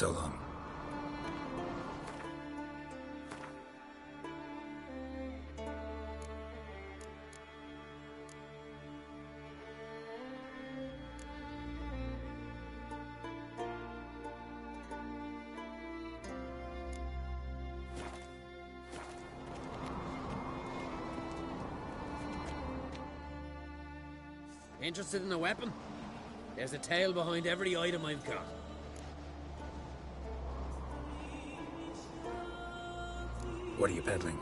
So long. Interested in a weapon? There's a tale behind every item I've got. What are you peddling?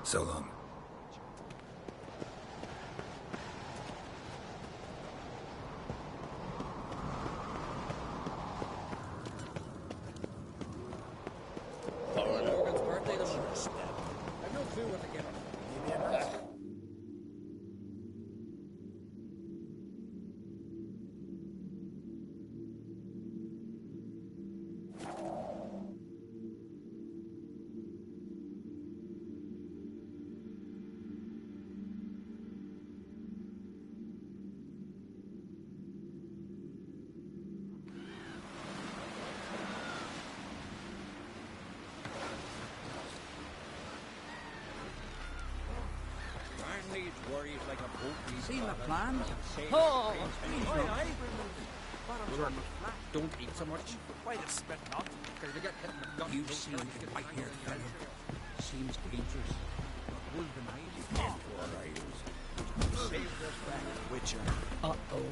So long. Logan's birthday tomorrow. I've no clue what to get him. Maybe a mask. Worries like a boat. Seen the plan? Oh, don't eat so much. Why the spit not? Because you get hit in the gut. You've seen it right here, fellow. Seems dangerous. But Wolven eyes dead for our eyes. Save this back, Witcher. Uh-oh.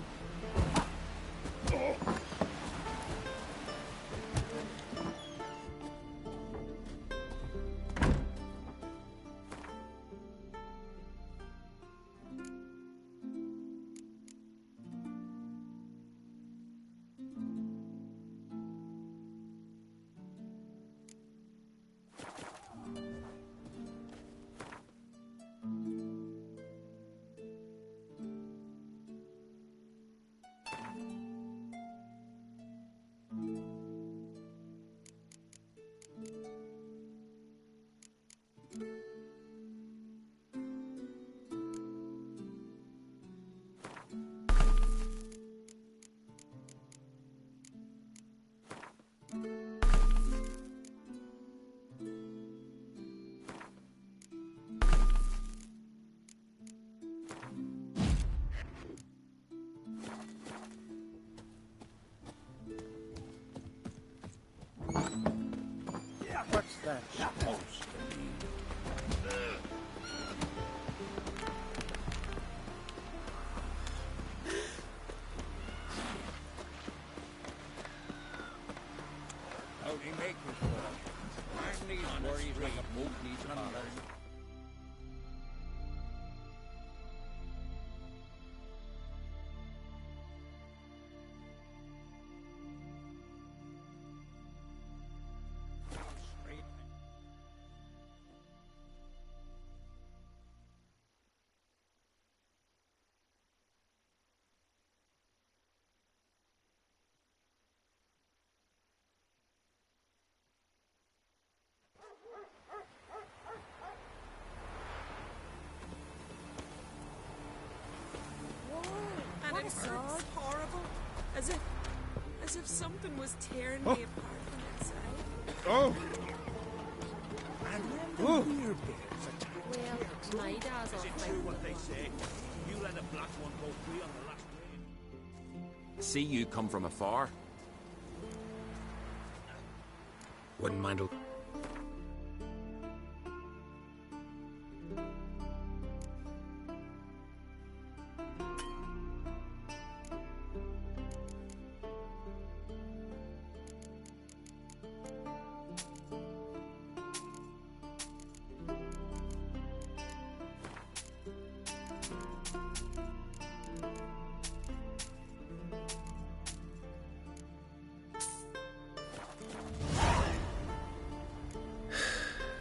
What's that supposed to mean? father. Straight. And it hurts horrible. As if something was tearing me apart from inside. Oh! And when the beer bears attack, Well, my dad's off it's by true what they say. You let a black one go free on the last train. See you come from afar. Wouldn't mind a...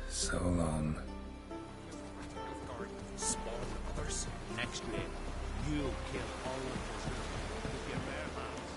So long. Spawn others. Next wave, you kill all of us with your bare hands.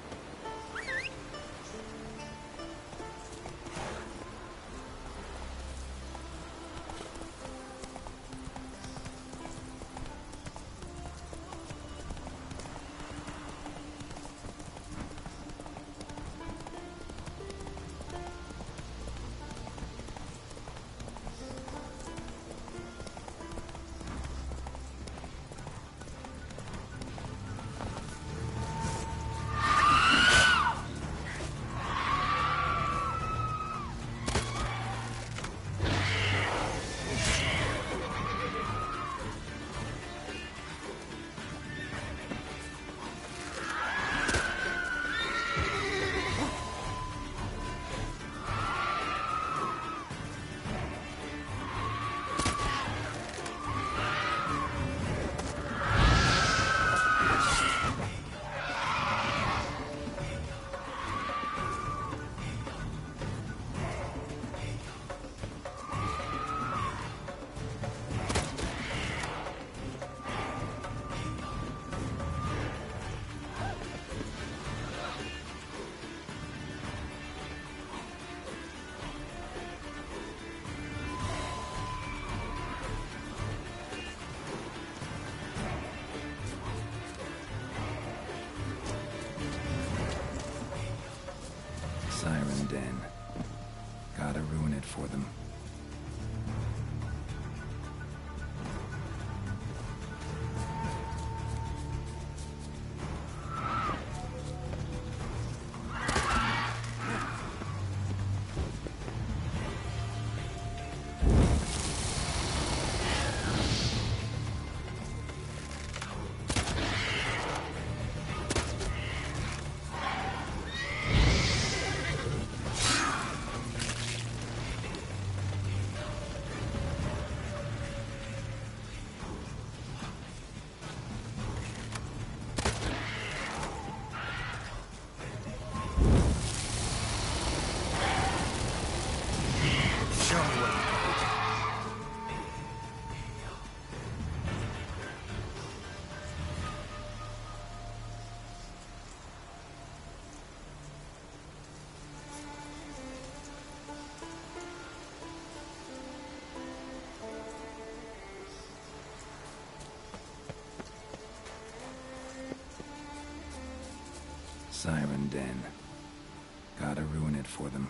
Siren Den. Gotta ruin it for them. Siren Den. Gotta ruin it for them.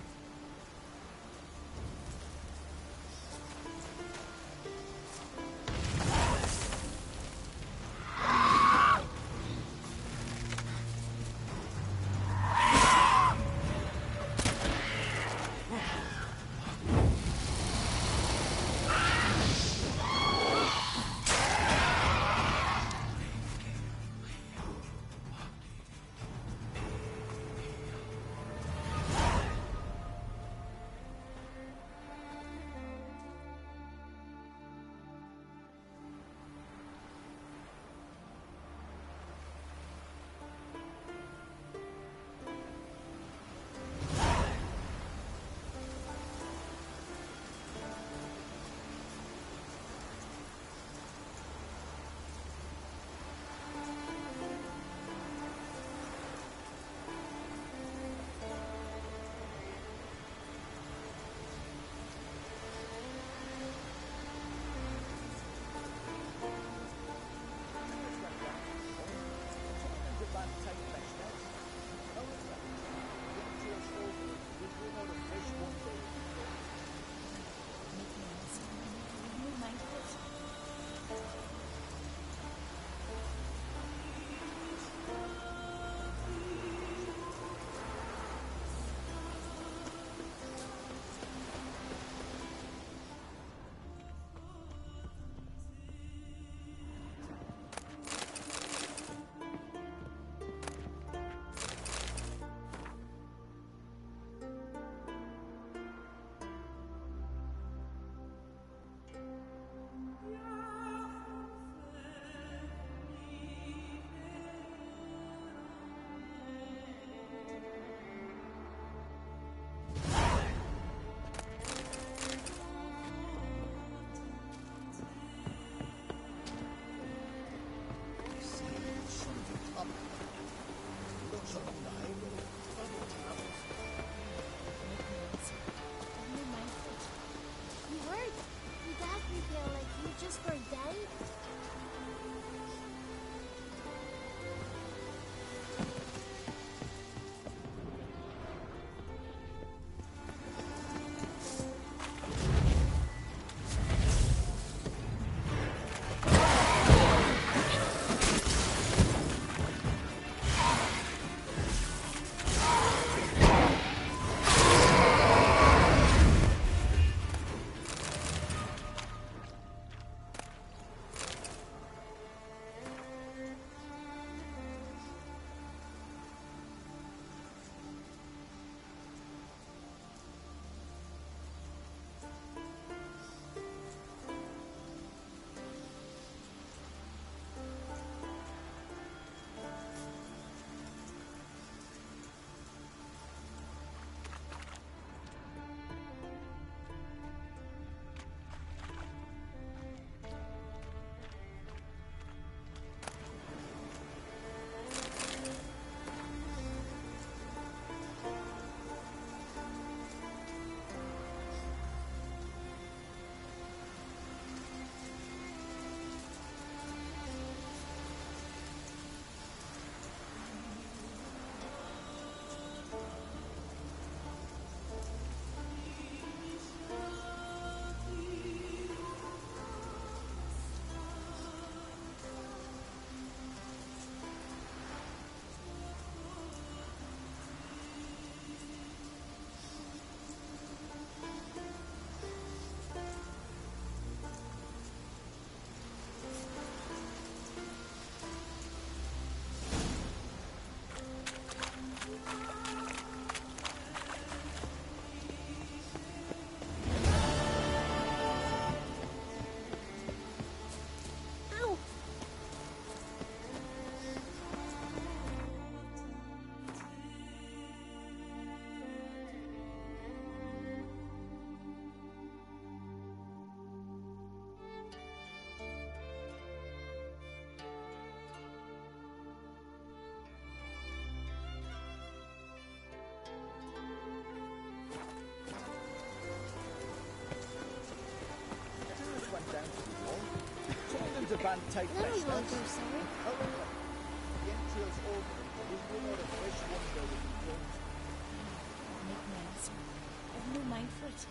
just for a day? The band take No, less you won't notes. do sorry. However, the entrails open, we will know the fresh wonder will be grown. Make me answer. I've no mind for it.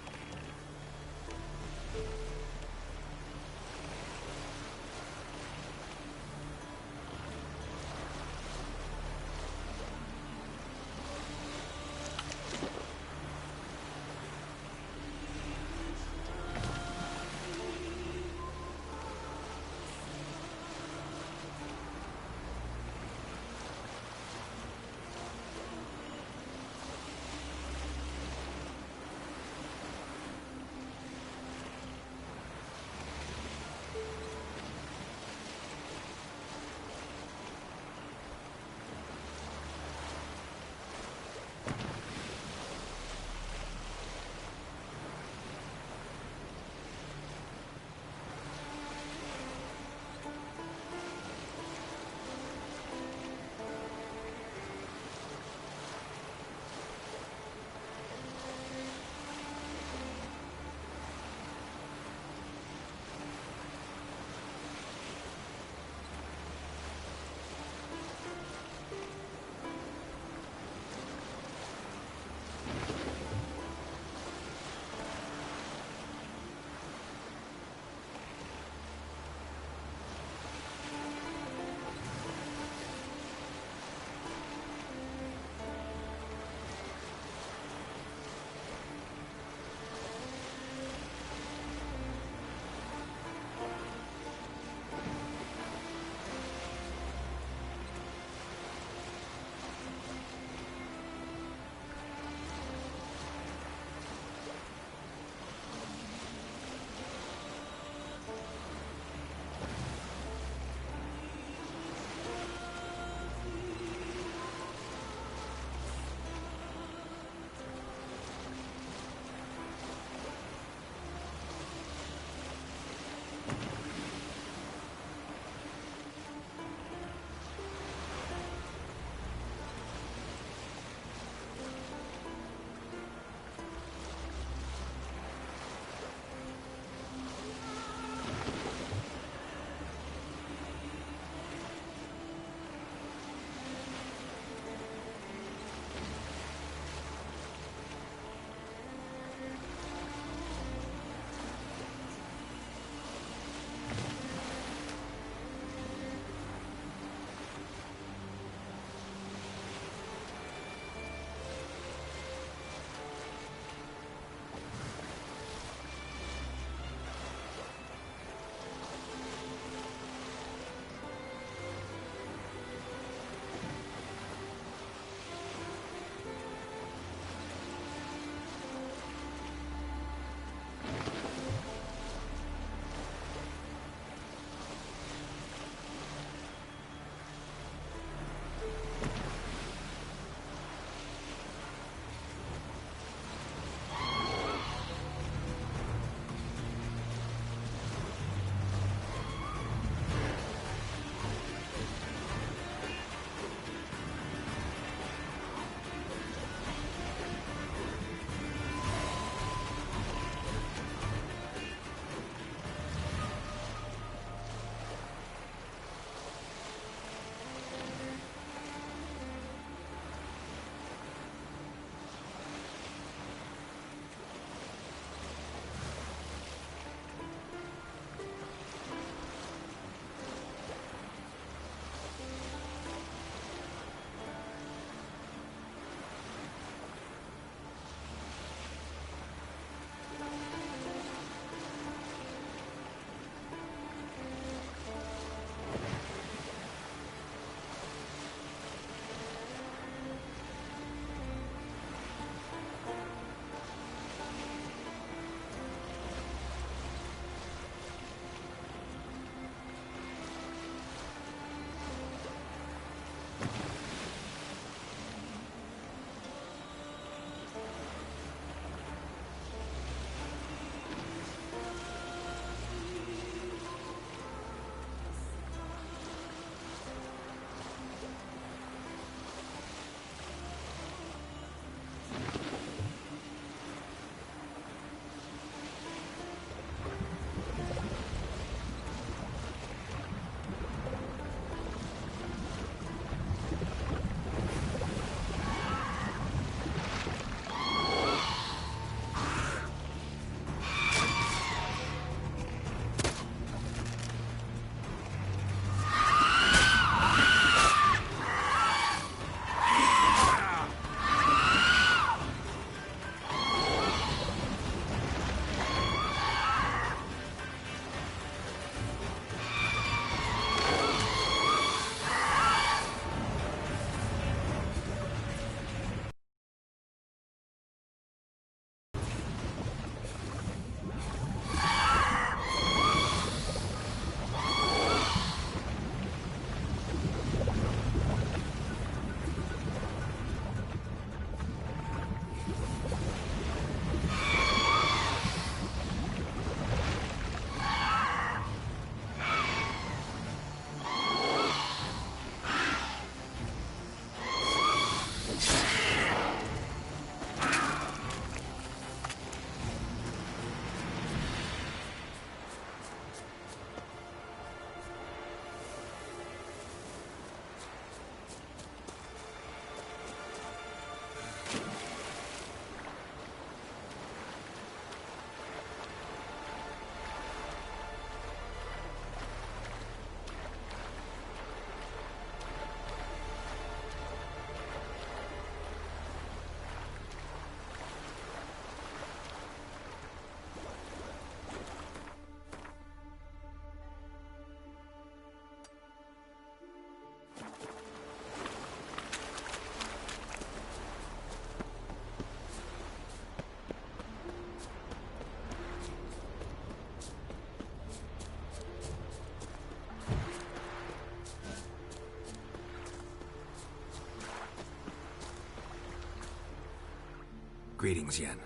Greetings, Yen.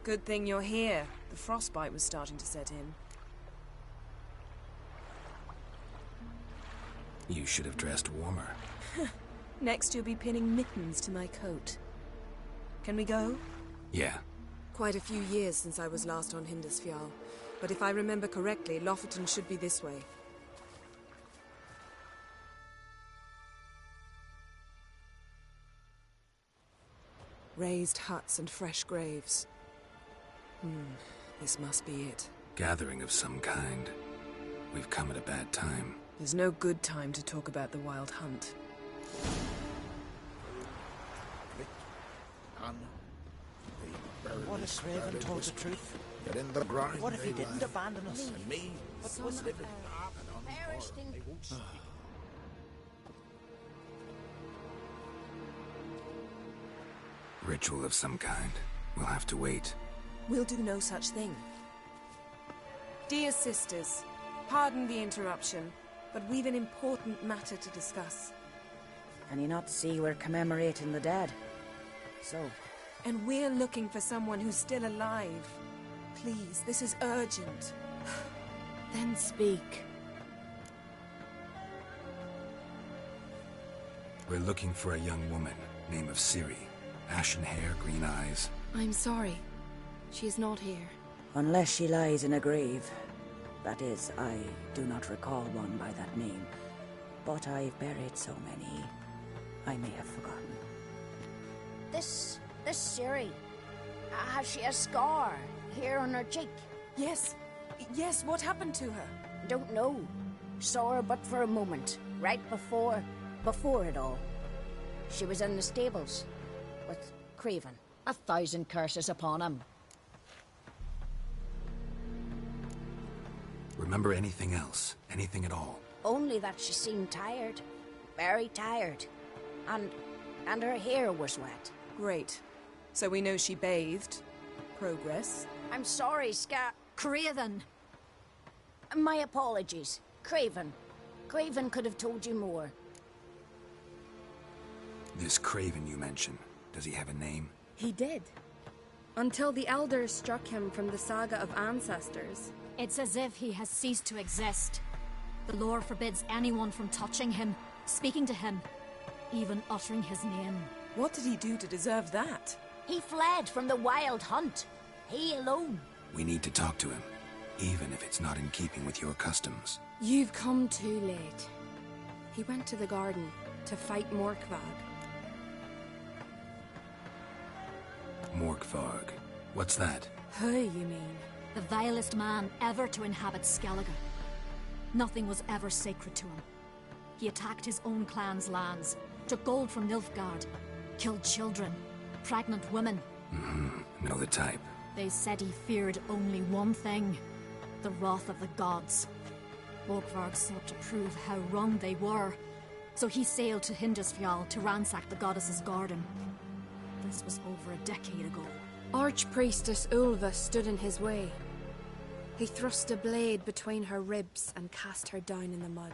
Good thing you're here. The frostbite was starting to set in. You should have dressed warmer. Next you'll be pinning mittens to my coat. Can we go? Yeah. Quite a few years since I was last on Hindisfjall, but if I remember correctly, Lofoten should be this way. Raised huts and fresh graves. This must be it. Gathering of some kind. We've come at a bad time. There's no good time to talk about the Wild Hunt. What if Craven told the truth? Get in the ground. What if he didn't abandon us? And me? What was living? Ritual of some kind. We'll have to wait. We'll do no such thing. Dear sisters, pardon the interruption, but we've an important matter to discuss. Can you not see we're commemorating the dead? So, And we're looking for someone who's still alive. Please, this is urgent. then speak. We're looking for a young woman, name of Ciri. Ashen hair, green eyes. I'm sorry. She is not here. Unless she lies in a grave. That is, I do not recall one by that name. But I've buried so many, I may have forgotten. This Ciri, has she a scar here on her cheek? Yes, what happened to her? Don't know. Saw her but for a moment, right before it all. She was in the stables with Craven. 1,000 curses upon him. Remember anything else? Anything at all? Only that she seemed tired. Very tired. And her hair was wet. Great. So we know she bathed. Progress. I'm sorry, Craven! My apologies. Craven. Craven could have told you more. This Craven you mentioned, does he have a name? He did. Until the Elders struck him from the Saga of Ancestors. It's as if he has ceased to exist. The lore forbids anyone from touching him, speaking to him, even uttering his name. What did he do to deserve that? He fled from the Wild Hunt. He alone. We need to talk to him, even if it's not in keeping with your customs. You've come too late. He went to the garden to fight Morkvarg. Morkvarg. What's that? Who, you mean? The vilest man ever to inhabit Skellige. Nothing was ever sacred to him. He attacked his own clan's lands, took gold from Nilfgaard, killed children, pregnant women. Know the type. They said he feared only one thing, the wrath of the gods. Morkvarg sought to prove how wrong they were, so he sailed to Hindisfjall to ransack the goddess's garden. This was over a decade ago. Archpriestess Ulva stood in his way. He thrust a blade between her ribs and cast her down in the mud.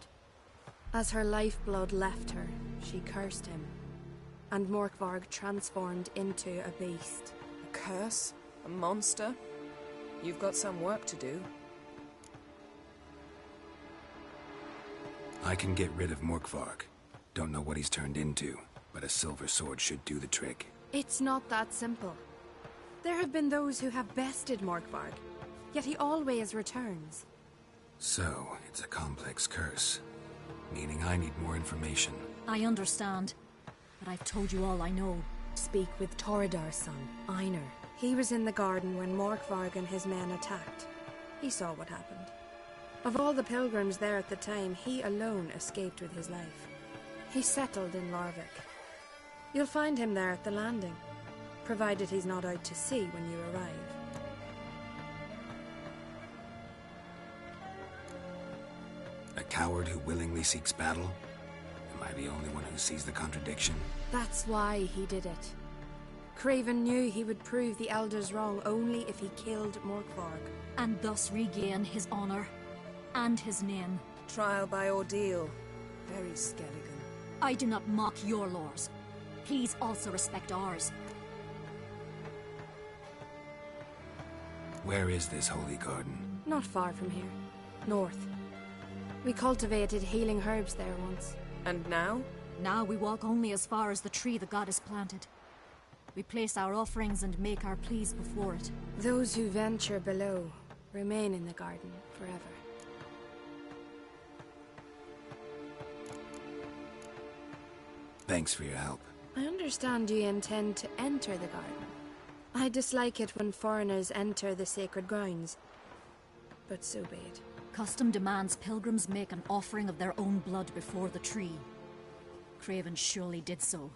As her lifeblood left her, she cursed him, and Morkvarg transformed into a beast. A curse? A monster? You've got some work to do. I can get rid of Morkvarg. Don't know what he's turned into, but a silver sword should do the trick. It's not that simple. There have been those who have bested Morkvarg, yet he always returns. So, it's a complex curse. Meaning I need more information. I understand, but I've told you all I know. Speak with Torridar's son, Einar. He was in the garden when Morkvarg and his men attacked. He saw what happened. Of all the pilgrims there at the time, he alone escaped with his life. He settled in Larvik. You'll find him there at the landing, provided he's not out to sea when you arrive. A coward who willingly seeks battle? Am I the only one who sees the contradiction? That's why he did it. Craven knew he would prove the Elders wrong only if he killed Morkvarg. And thus regain his honor and his name. Trial by ordeal. Very Skelligan. I do not mock your laws. Please also respect ours. Where is this holy garden? Not far from here. North. We cultivated healing herbs there once. And now? Now we walk only as far as the tree the goddess planted. We place our offerings and make our pleas before it. Those who venture below remain in the garden forever. Thanks for your help. I understand you intend to enter the garden. I dislike it when foreigners enter the sacred grounds. But so be it. Custom demands pilgrims make an offering of their own blood before the tree. Craven surely did so.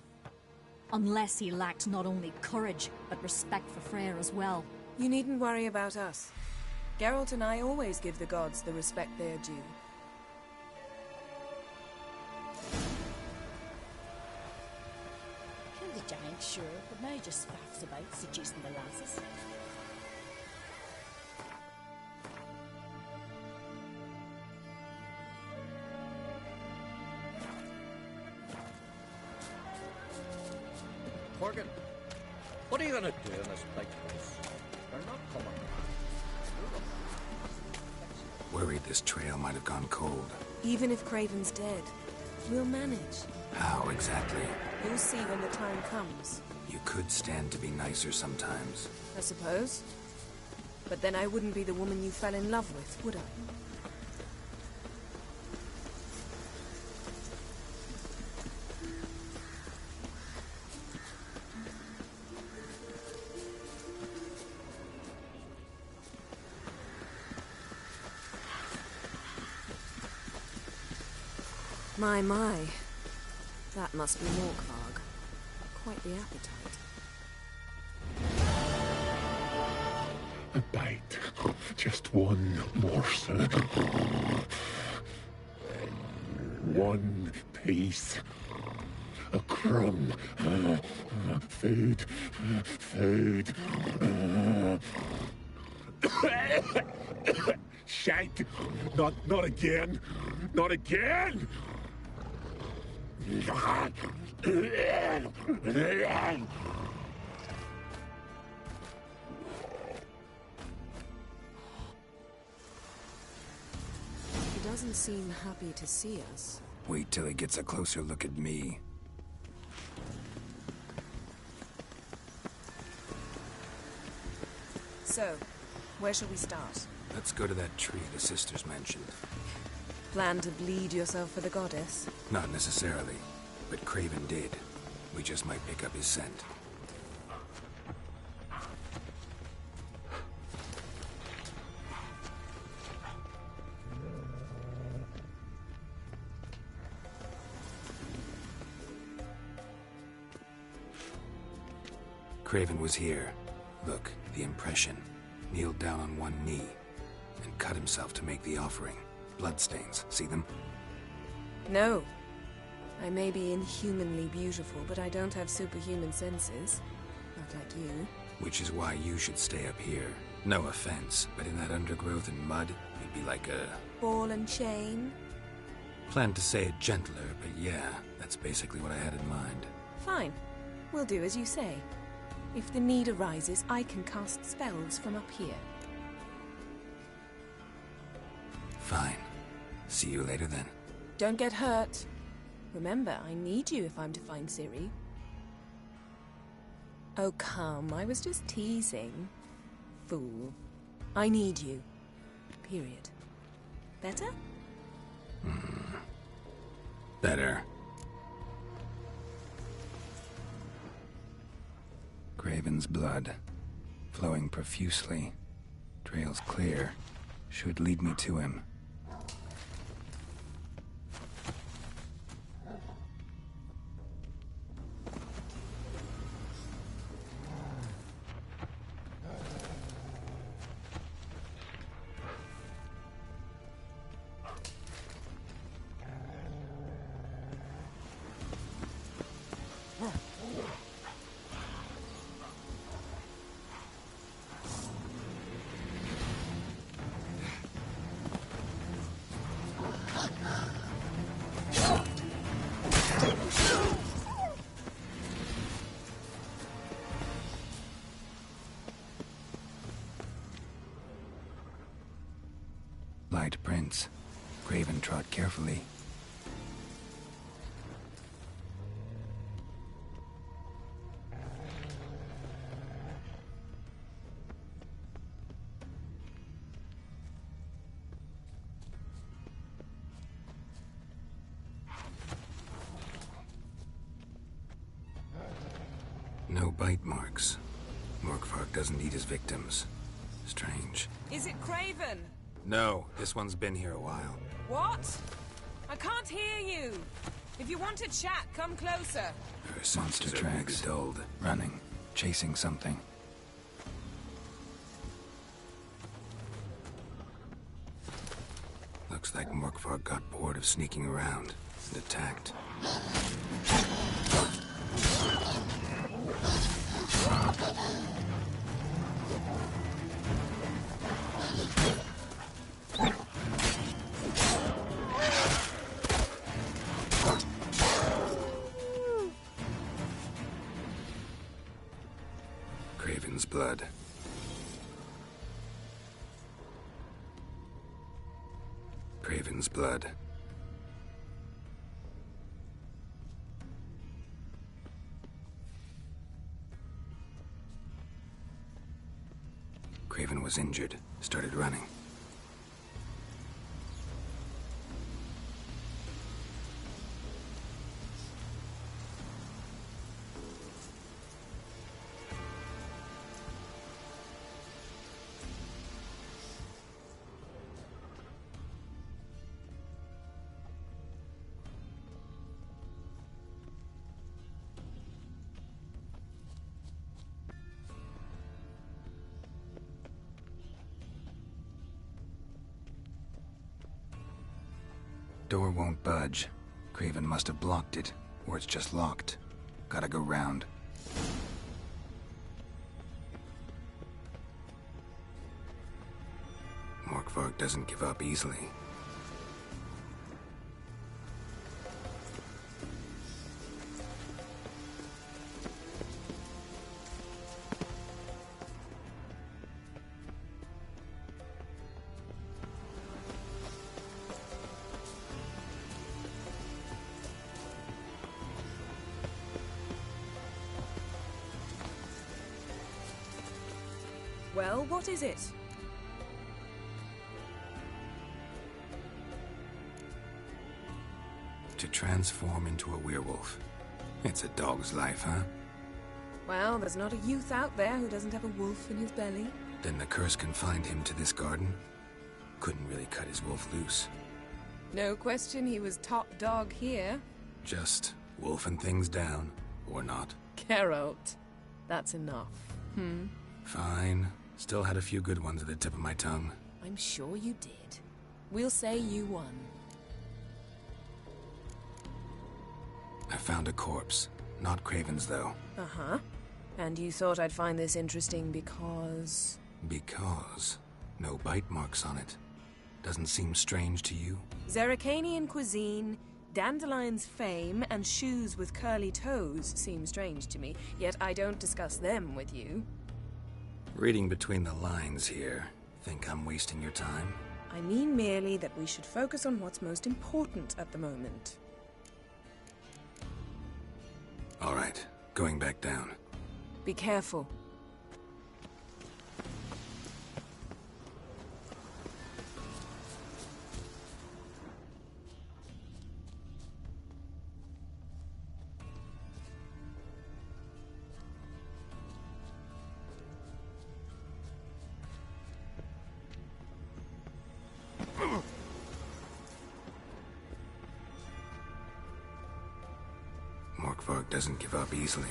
Unless he lacked not only courage, but respect for Freyr as well. You needn't worry about us. Geralt and I always give the gods the respect they are due. Kill the giant, sure, but now just faffs about seducing the lasses. Morgan, what are you gonna do in this big place? They're not coming back. Worried this trail might have gone cold. Even if Craven's dead, we'll manage. How exactly? You'll see when the time comes. You could stand to be nicer sometimes. I suppose. But then I wouldn't be the woman you fell in love with, would I? My. That must be Morkvarg. Quite the appetite. A bite. Just one morsel. One piece. A crumb. Food. Food. Shite. Not again. Not again! He doesn't seem happy to see us. Wait till he gets a closer look at me. So, where shall we start? Let's go to that tree the sisters mentioned. Plan to bleed yourself for the goddess? Not necessarily, but Craven did. We just might pick up his scent. Craven was here. Look, the impression. Kneeled down on one knee and cut himself to make the offering. Bloodstains, see them? No. I may be inhumanly beautiful, but I don't have superhuman senses. Not like you. Which is why you should stay up here. No offense, but in that undergrowth and mud, you'd be like a... ball and chain? Planned to say it gentler, but yeah, that's basically what I had in mind. Fine. We'll do as you say. If the need arises, I can cast spells from up here. Fine. See you later then. Don't get hurt. Remember, I need you if I'm to find Ciri. Oh, come. I was just teasing. Fool. I need you. Period. Better? Better. Craven's blood. Flowing profusely. Trail's clear. Should lead me to him. footprints. Craven trod carefully. No bite marks. Morkvarg doesn't eat his victims. Strange. Is it Craven? No, this one's been here a while. What? I can't hear you. If you want to chat, come closer. Her monster tracks, dulled, running, chasing something. Looks like Morkvarg got bored of sneaking around and attacked. Craven's blood. Craven's blood. Craven was injured, started running. Door won't budge. Craven must have blocked it, or it's just locked. Gotta go round. Morkvarg doesn't give up easily. Well, what is it? To transform into a werewolf. It's a dog's life, huh? Well, there's not a youth out there who doesn't have a wolf in his belly. Then the curse confined him to this garden? Couldn't really cut his wolf loose. No question he was top dog here. Just wolfing things down, or not. Geralt, that's enough. Fine. Still had a few good ones at the tip of my tongue. I'm sure you did. We'll say you won. I found a corpse. Not Craven's, though. Uh-huh. And you thought I'd find this interesting because... Because no bite marks on it. Doesn't seem strange to you? Zerrikanian cuisine, Dandelion's fame, and shoes with curly toes seem strange to me, yet I don't discuss them with you. Reading between the lines here, think I'm wasting your time? I mean merely that we should focus on what's most important at the moment. All right, going back down. Be careful. Morkvarg doesn't give up easily.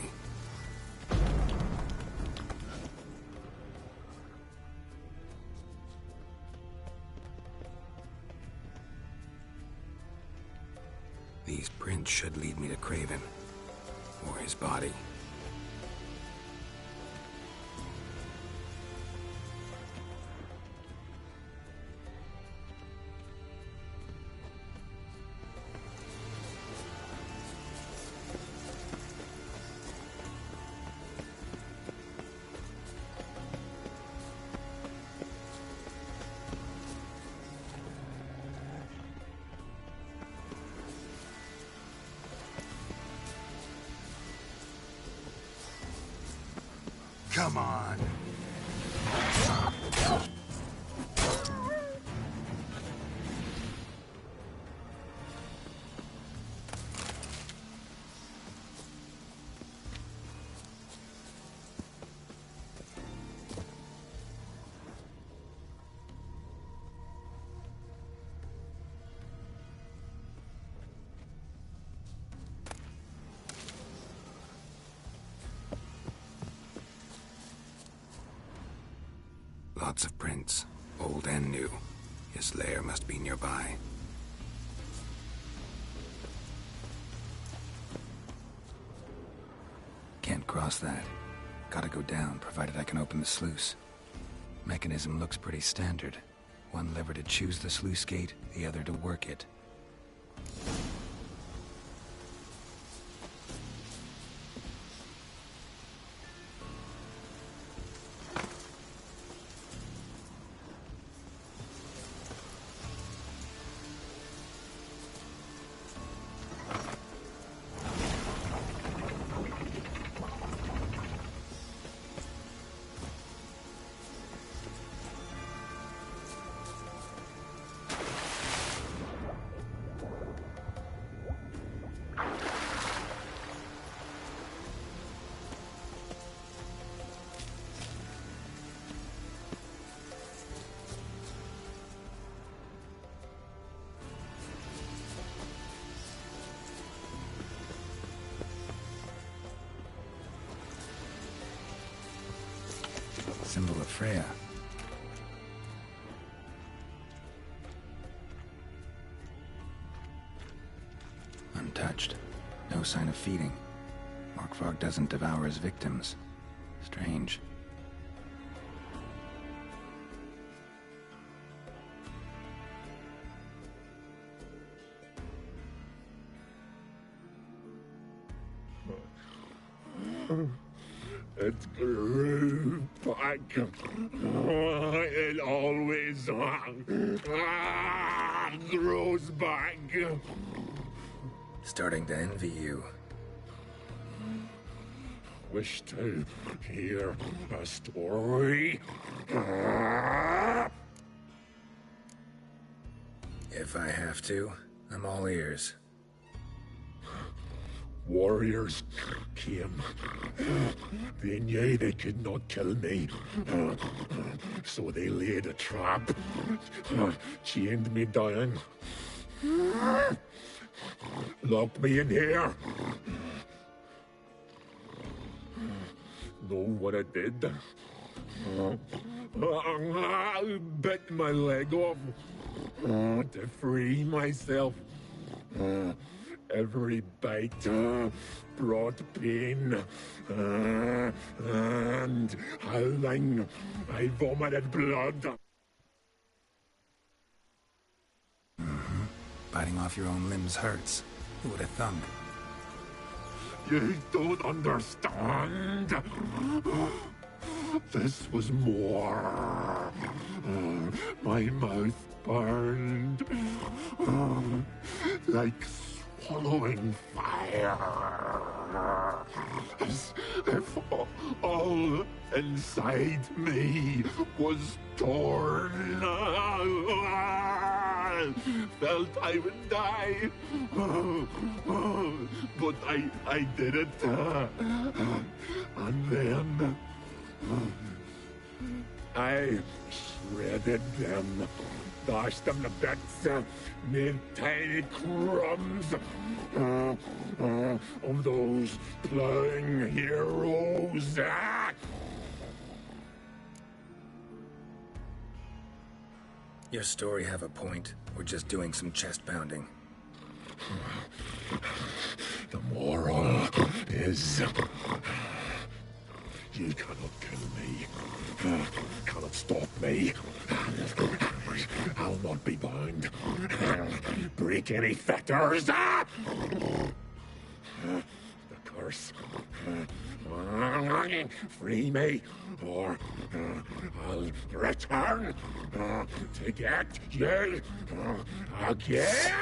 These prints should lead me to Craven. Or his body. Come on. Lots of prints, old and new. His lair must be nearby. Can't cross that. Gotta go down, provided I can open the sluice. Mechanism looks pretty standard. One lever to choose the sluice gate, the other to work it. Symbol of Freya. Untouched. No sign of feeding. Morkvarg doesn't devour his victims. Strange. It grew back. It always grows back. Starting to envy you. Wish to hear a story? If I have to, I'm all ears. Warriors came. They knew they could not kill me. So they laid a trap. Chained me down. Locked me in here. Know what I did? I bit my leg off to free myself. Every bite brought pain, and howling, I vomited blood. Biting off your own limbs hurts. Who would have thunk? You don't understand. This was more. My mouth burned like swallowing fire. As if all inside me was torn. Felt I would die. But I did it. And then I shredded them. Dashed them to bits, made tiny crumbs of those plowing heroes. Your story have a point. We're just doing some chest pounding. The moral is... You cannot kill me. Cannot stop me. I'll not be bound. Break any fetters. The curse. Free me, or I'll return to get you again.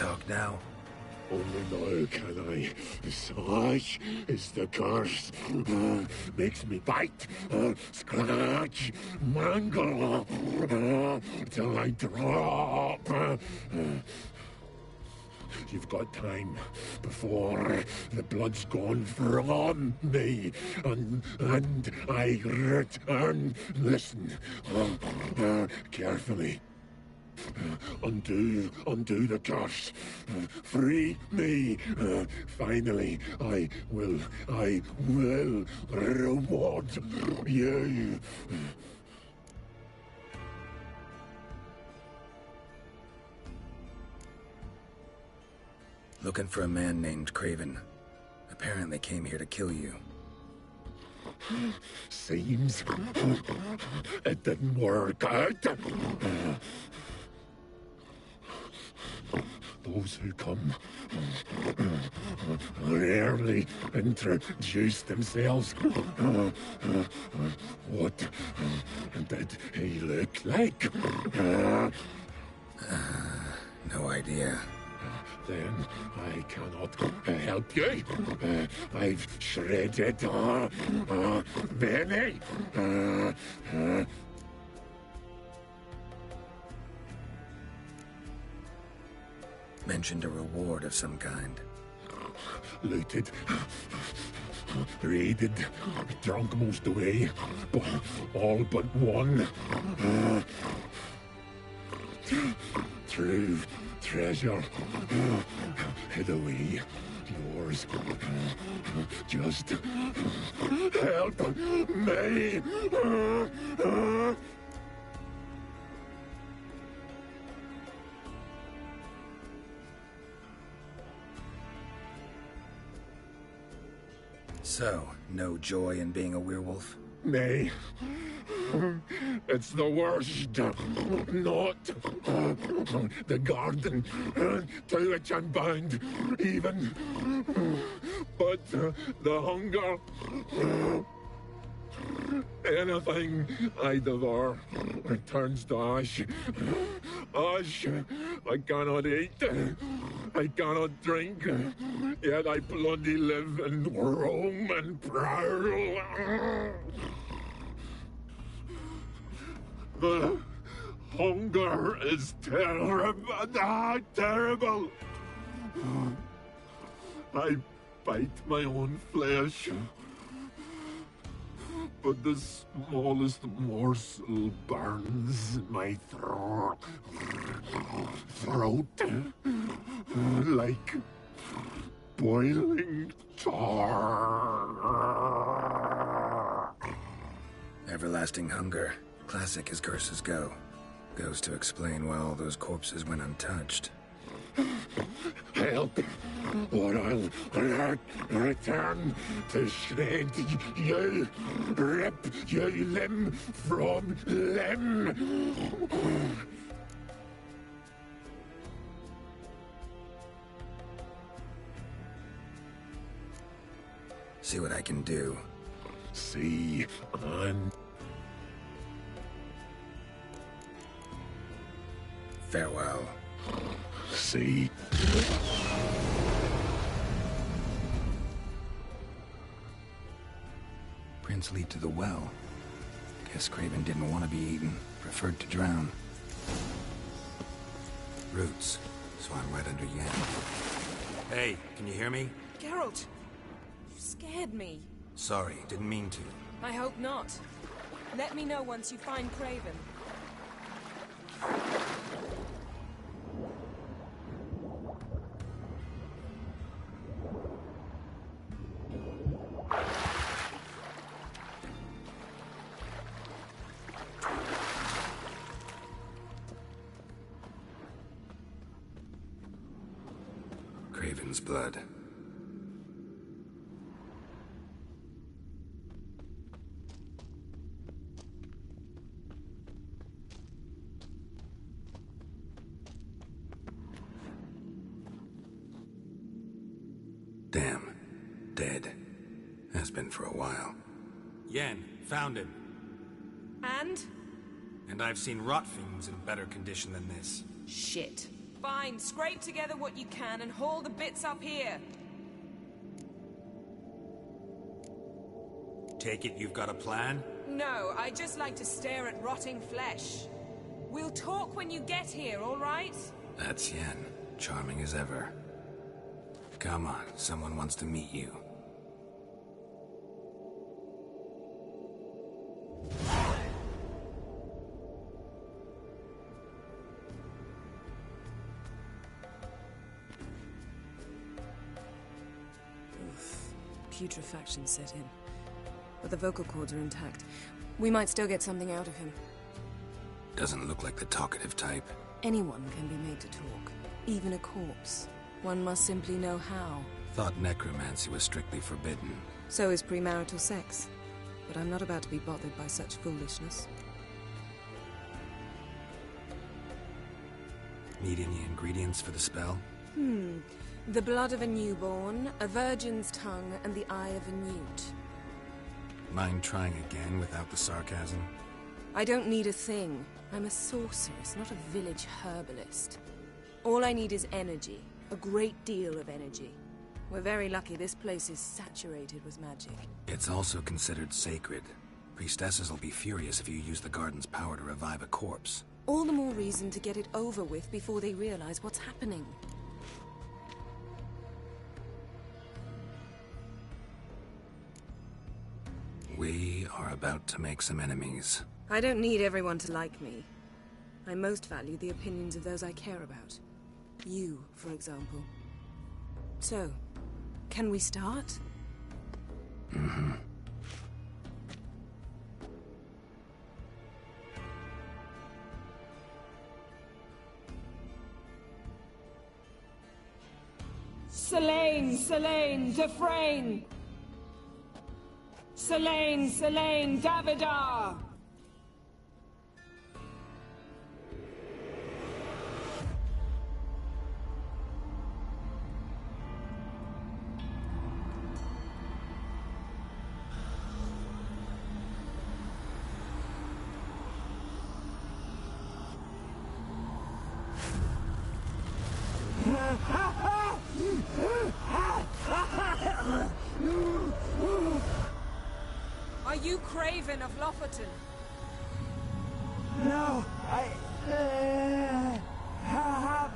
talk now? Only now can I. Such is the curse. Makes me bite, scratch, mangle, till I drop. You've got time before the blood's gone from me, and I return. Listen, carefully. Undo the curse. Free me. Finally, I will reward you. Looking for a man named Craven. Apparently came here to kill you. Seems it didn't work out. Those who come rarely introduce themselves. What did he look like? No idea. Then I cannot help you. I've shredded many. Mentioned a reward of some kind. Looted, raided, drunk most away, all but one. True treasure hid away. Yours. Just help me. So, no joy in being a werewolf? Nay. It's the worst. Not the garden to which I'm bound, even. But the hunger. Anything I devour returns to ash. Ash I cannot eat. I cannot drink. Yet I bloody live and roam and prowl. The hunger is terrible. Terrible. I bite my own flesh. But the smallest morsel burns my throat like boiling tar. Everlasting hunger. Classic as curses go. Goes to explain why all those corpses went untouched. Help, or I'll return to shred you, rip you limb from limb. See what I can do. See and... Farewell. See. Prince lead to the well. Guess Craven didn't want to be eaten. Preferred to drown. Roots. So I'm right under Yen. Hey, can you hear me? Geralt! You scared me. Sorry, didn't mean to. I hope not. Let me know once you find Craven. Craven's blood. Damn. Dead. Has been for a while. Yen, found him. And? And I've seen rot fiends in better condition than this. Shit. Fine, scrape together what you can and haul the bits up here. Take it you've got a plan? No, I just like to stare at rotting flesh. We'll talk when you get here, all right? That's Yen. Charming as ever. Come on, someone wants to meet you. Putrefaction set in. But the vocal cords are intact. We might still get something out of him. Doesn't look like the talkative type. Anyone can be made to talk. Even a corpse. One must simply know how. Thought necromancy was strictly forbidden. So is premarital sex. But I'm not about to be bothered by such foolishness. Need any ingredients for the spell? The blood of a newborn, a virgin's tongue, and the eye of a newt. Mind trying again without the sarcasm? I don't need a thing. I'm a sorceress, not a village herbalist. All I need is energy. A great deal of energy. We're very lucky this place is saturated with magic. It's also considered sacred. Priestesses will be furious if you use the garden's power to revive a corpse. All the more reason to get it over with before they realize what's happening. We are about to make some enemies. I don't need everyone to like me. I most value the opinions of those I care about. You, for example. So, can we start? Mm-hmm. Selene, Dufresne! Selene, Davidar! Are you Craven of Lofoten? No, I have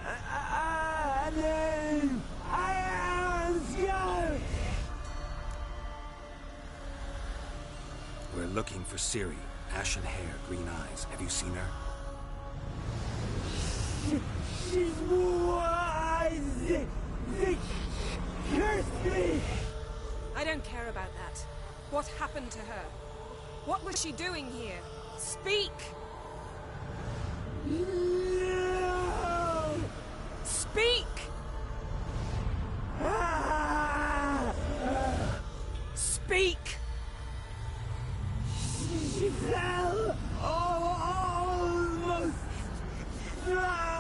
a name. I am Scar. We're looking for Ciri. Ashen hair, green eyes. Have you seen her? She's wise. They cursed me. I don't care about that. What happened to her? What was she doing here? Speak! No. Speak! Speak! She fell almost drowned.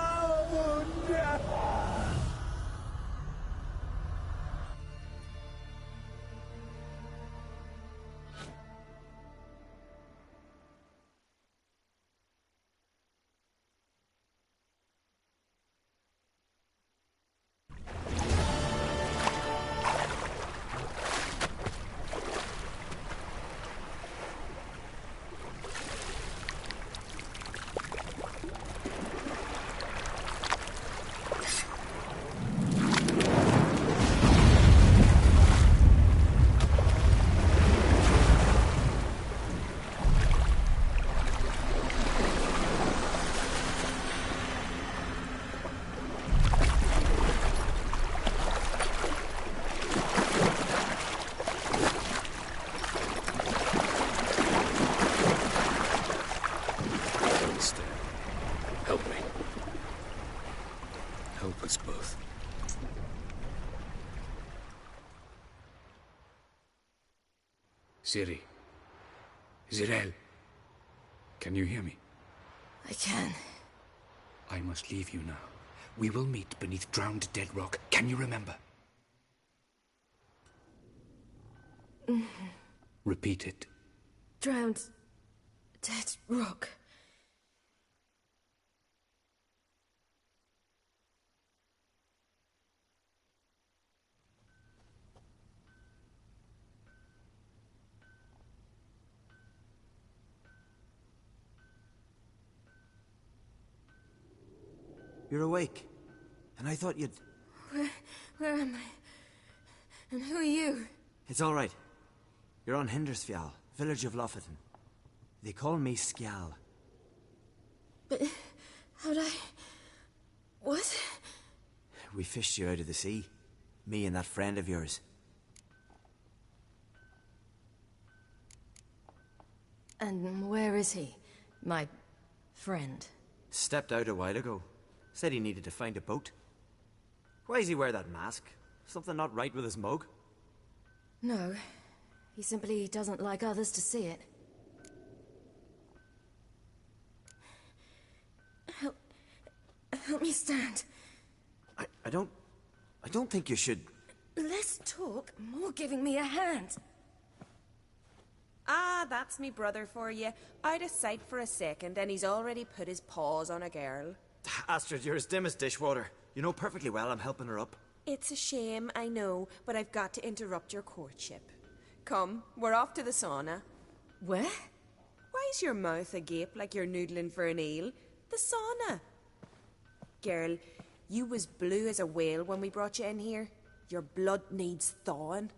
Help me. Help us both. Ciri. Zirael. Can you hear me? I can. I must leave you now. We will meet beneath drowned dead rock. Can you remember? Repeat it. Drowned. Dead rock. You're awake. And I thought you'd... Where am I? And who are you? It's all right. You're on Hindersfjall, village of Lofoten. They call me Skjal. But how'd I... What? We fished you out of the sea. Me and that friend of yours. And where is he? My friend? Stepped out a while ago. Said he needed to find a boat. Why does he wear that mask? Something not right with his mug? No. He simply doesn't like others to see it. Help me stand. I don't think you should... Less talk, more giving me a hand. Ah, that's me brother for you. Out of sight for a second, and he's already put his paws on a girl. Astrid, you're as dim as dishwater. You know perfectly well I'm helping her up. It's a shame, I know, but I've got to interrupt your courtship. Come, we're off to the sauna. Where? Why is your mouth agape like you're noodling for an eel? The sauna. Girl, you was blue as a whale when we brought you in here. Your blood needs thawing.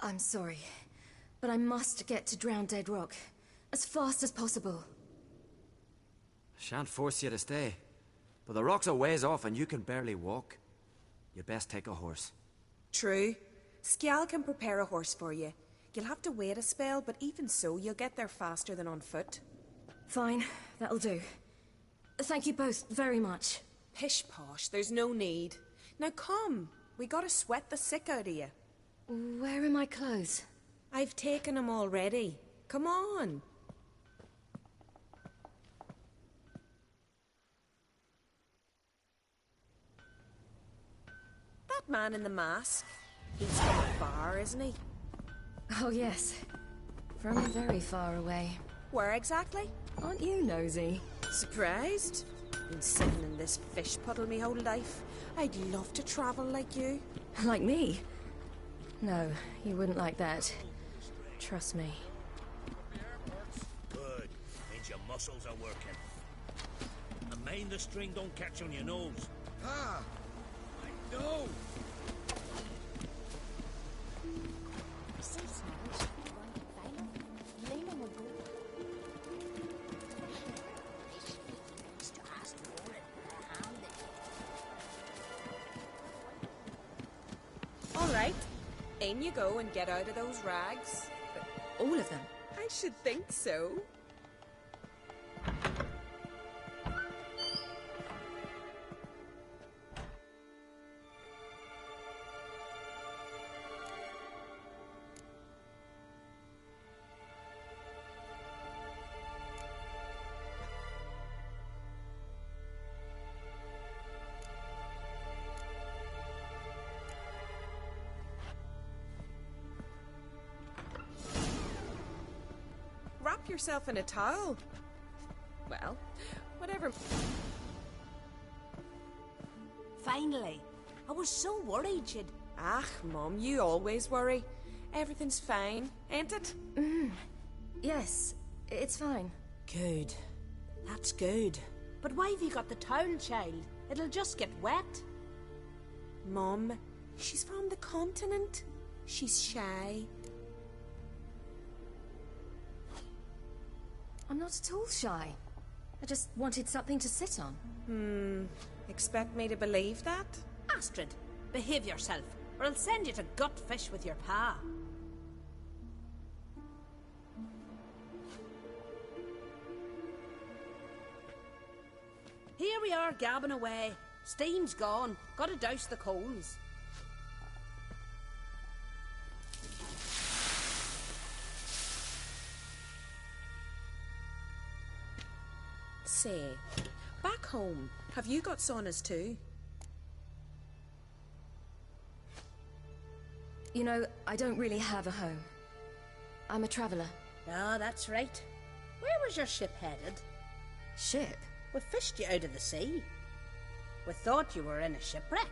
I'm sorry, but I must get to Drowned Dead Rock as fast as possible. Shan't force you to stay. But the rock's a ways off and you can barely walk. You'd best take a horse. True. Skjal can prepare a horse for you. You'll have to wait a spell, but even so, you'll get there faster than on foot. Fine, that'll do. Thank you both very much. Pish posh, there's no need. Now come, we gotta sweat the sick out of you. Where are my clothes? I've taken them already. Come on. That man in the mask. He's from the bar, isn't he? Oh yes. From very far away. Where exactly? Aren't you nosy? Surprised? Been sitting in this fish puddle me whole life. I'd love to travel like you. Like me? No, you wouldn't like that. Trust me. Good. Means your muscles are working. And mind the string don't catch on your nose. Ah! I know! All right. In you go and get out of those rags. All of them? I should think so. Wrap yourself in a towel. Well, whatever. Finally. I was so worried you'd... Ah, Mum, you always worry. Everything's fine, ain't it? Yes, it's fine. Good. That's good. But why have you got the towel, child? It'll just get wet. Mum, she's from the continent. She's shy. I'm not at all shy. I just wanted something to sit on. Expect me to believe that? Astrid, behave yourself, or I'll send you to gut fish with your pa. Here we are gabbing away. Steam's gone. Gotta douse the coals. Say, back home, have you got saunas too? You know, I don't really have a home. I'm a traveller. Ah, that's right. Where was your ship headed? Ship? We fished you out of the sea. We thought you were in a shipwreck.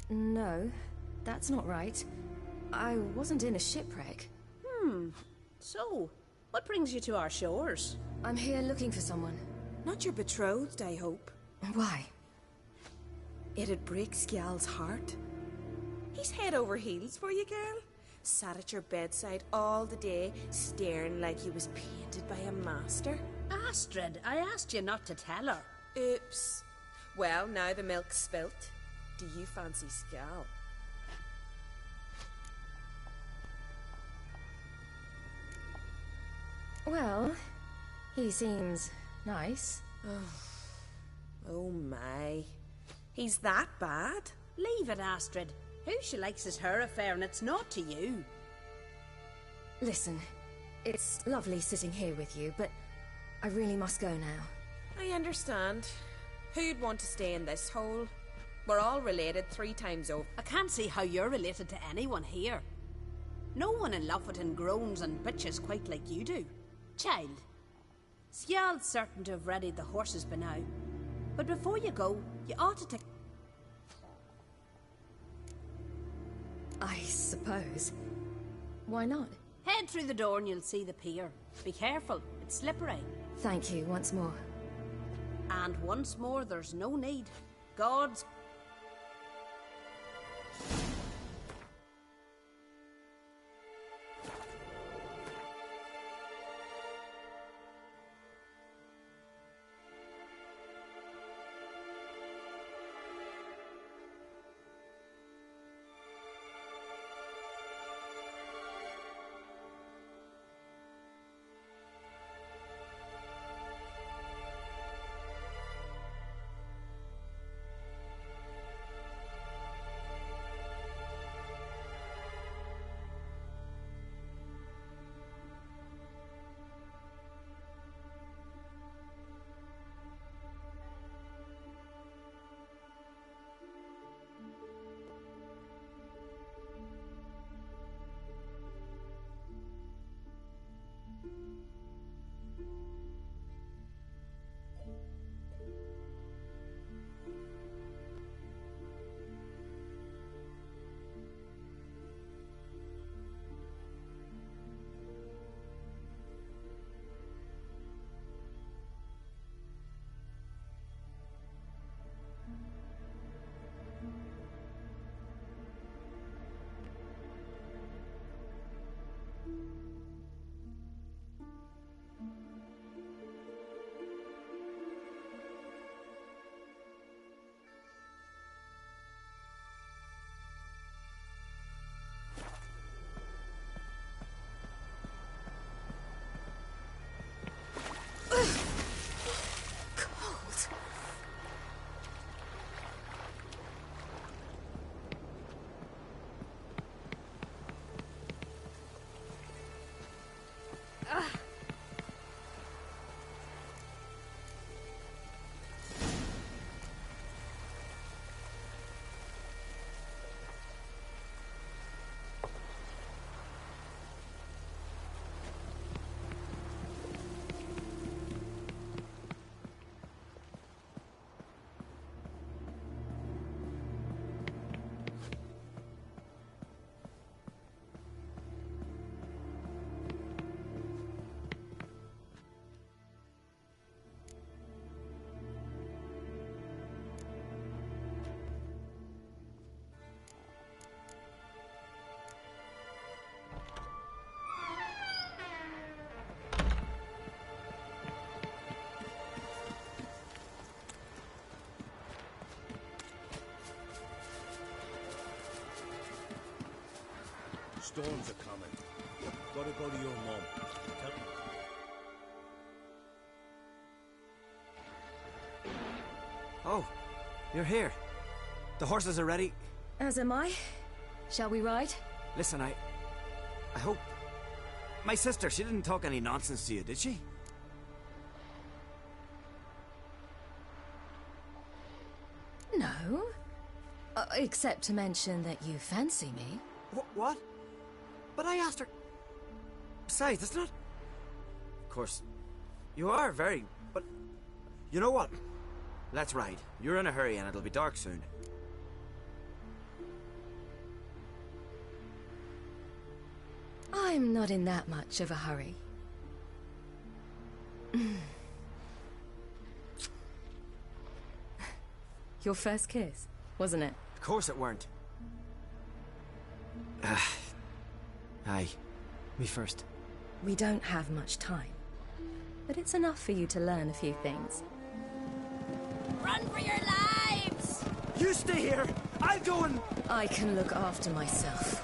No, that's not right. I wasn't in a shipwreck. So, what brings you to our shores? I'm here looking for someone. Not your betrothed, I hope. Why? It'd break Skjal's heart. He's head over heels for you, girl. Sat at your bedside all the day, staring like he was painted by a master. Astrid, I asked you not to tell her. Oops. Well, now the milk's spilt. Do you fancy Skjal? Well, he seems nice. Oh my. He's that bad? Leave it, Astrid. Who she likes is her affair, and it's not to you. Listen, it's lovely sitting here with you, but I really must go now. I understand. Who'd want to stay in this hole? We're all related 3 times over. I can't see how you're related to anyone here. No one in Lofoten groans and bitches quite like you do. Child, Skjal's certain to have readied the horses by now. But before you go, you ought to take... I suppose. Why not? Head through the door and you'll see the pier. Be careful, it's slippery. Thank you once more. And once more, there's no need. God's... Storms are coming. Gotta go to your mom. Tell Oh, you're here. The horses are ready. As am I. Shall we ride? Listen, I hope... My sister, she didn't talk any nonsense to you, did she? No. Except to mention that you fancy me. What? But I asked her... Besides, it's not... Of course, You are very... but... You know what? Let's ride. You're in a hurry and it'll be dark soon. I'm not in that much of a hurry. Your first kiss, wasn't it? Of course it weren't. Aye. Me first. We don't have much time. But it's enough for you to learn a few things. Run for your lives! You stay here! I'll go and... I can look after myself.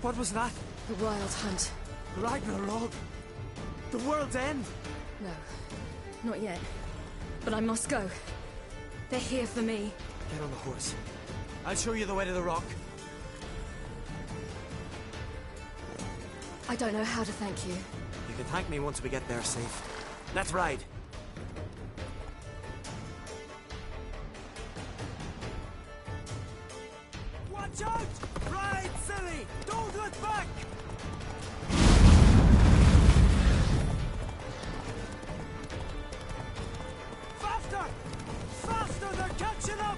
What was that? The Wild Hunt. Ragnarok! The world's end! No, not yet. But I must go. They're here for me. Get on the horse. I'll show you the way to the rock. I don't know how to thank you. You can thank me once we get there safe. Let's ride. Watch out! Ride, silly! Don't look back! Faster! Faster! They're catching up!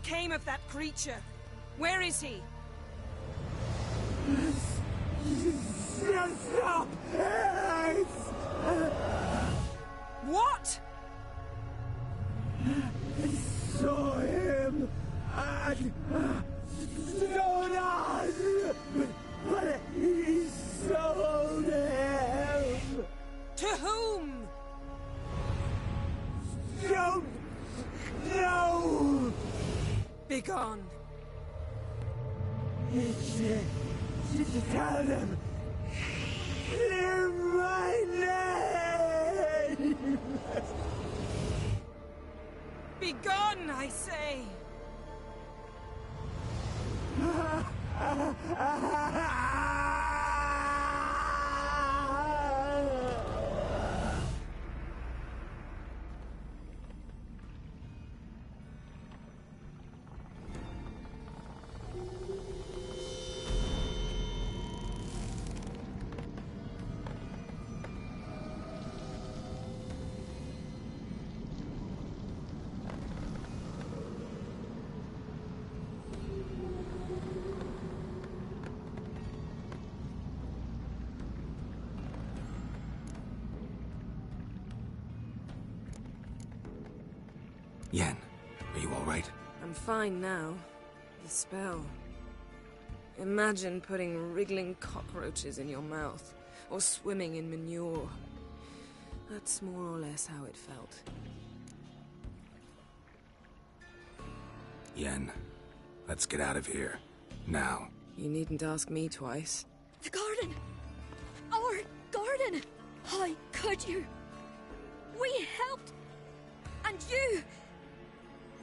became of that creature? Where is he? What? Saw him and Jonas, but he sold him. To whom? Don't know. Begone. Tell them. Clear my name. Begone, I say! Yen, are you all right? I'm fine now. The spell. Imagine putting wriggling cockroaches in your mouth, or swimming in manure. That's more or less how it felt. Yen, let's get out of here. Now. You needn't ask me twice. The garden! Our garden! How could you? We helped! And you!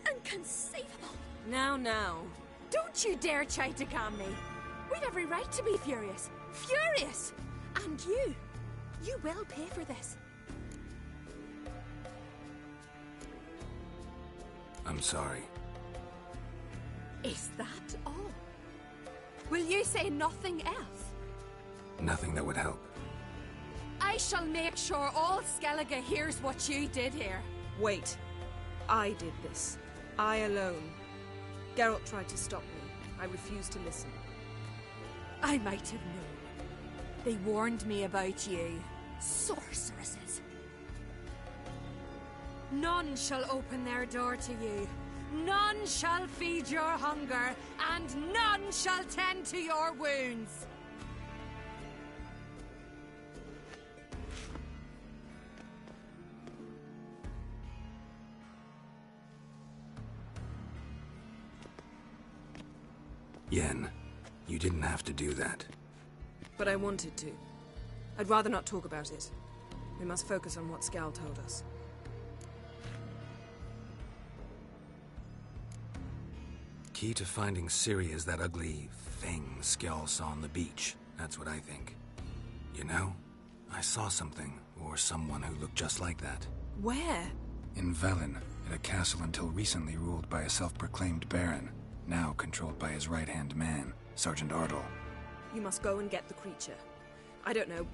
Inconceivable! Now. Don't you dare try to calm me. We've every right to be furious. Furious! And you will pay for this. I'm sorry. Is that all? Will you say nothing else? Nothing that would help. I shall make sure all Skellige hears what you did here. Wait. I did this. I alone. Geralt tried to stop me. I refused to listen. I might have known. They warned me about you. Sorceresses. None shall open their door to you. None shall feed your hunger, and none shall tend to your wounds. Yen, you didn't have to do that. But I wanted to. I'd rather not talk about it. We must focus on what Skal told us. Key to finding Ciri is that ugly thing Skjall saw on the beach. That's what I think. You know, I saw something, or someone who looked just like that. Where? In Velen, in a castle until recently ruled by a self-proclaimed baron, now controlled by his right-hand man, Sergeant Ardal. You must go and get the creature. I don't know,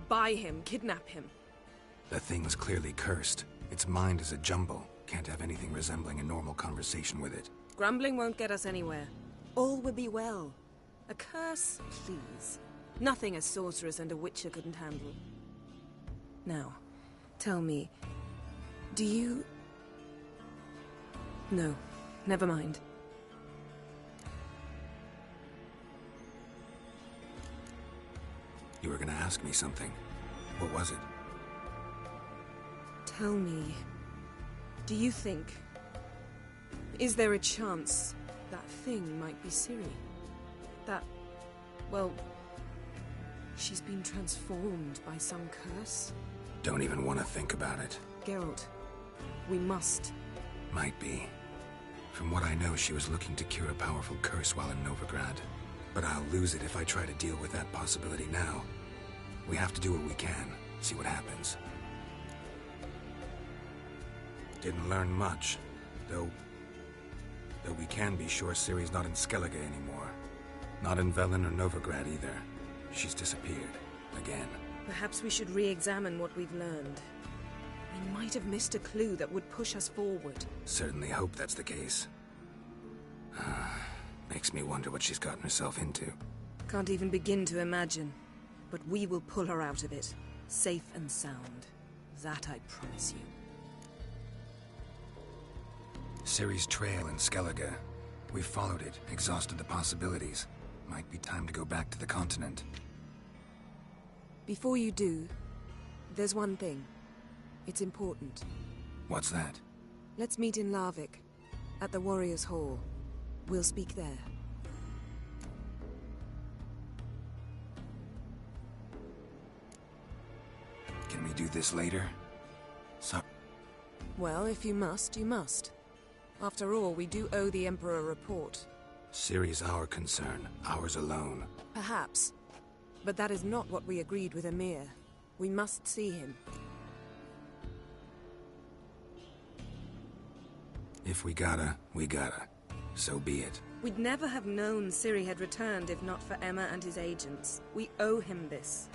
buy him, kidnap him. The thing's clearly cursed. Its mind is a jumble. Can't have anything resembling a normal conversation with it. Grumbling won't get us anywhere. All will be well. A curse, please. Nothing a sorceress and a witcher couldn't handle. Now, tell me, do you... No, never mind. You were gonna ask me something. What was it? Tell me, do you think... Is there a chance that thing might be Ciri? That... well... she's been transformed by some curse? Don't even want to think about it. Geralt, we must. Might be. From what I know, she was looking to cure a powerful curse while in Novigrad. But I'll lose it if I try to deal with that possibility now. We have to do what we can, see what happens. Didn't learn much, though we can be sure Ciri's not in Skellige anymore. Not in Velen or Novigrad either. She's disappeared. Again. Perhaps we should re-examine what we've learned. We might have missed a clue that would push us forward. Certainly hope that's the case. Makes me wonder what she's gotten herself into. Can't even begin to imagine. But we will pull her out of it, safe and sound. That I promise you. Ciri's trail in Skellige. We've followed it, exhausted the possibilities. Might be time to go back to the continent. Before you do, there's one thing. It's important. What's that? Let's meet in Larvik, at the Warriors' Hall. We'll speak there. Can we do this later? Well, if you must, you must. After all, we do owe the Emperor a report. Ciri's our concern, ours alone. Perhaps. But that is not what we agreed with Emhyr. We must see him. If we gotta, we gotta. So be it. We'd never have known Ciri had returned if not for Emma and his agents. We owe him this.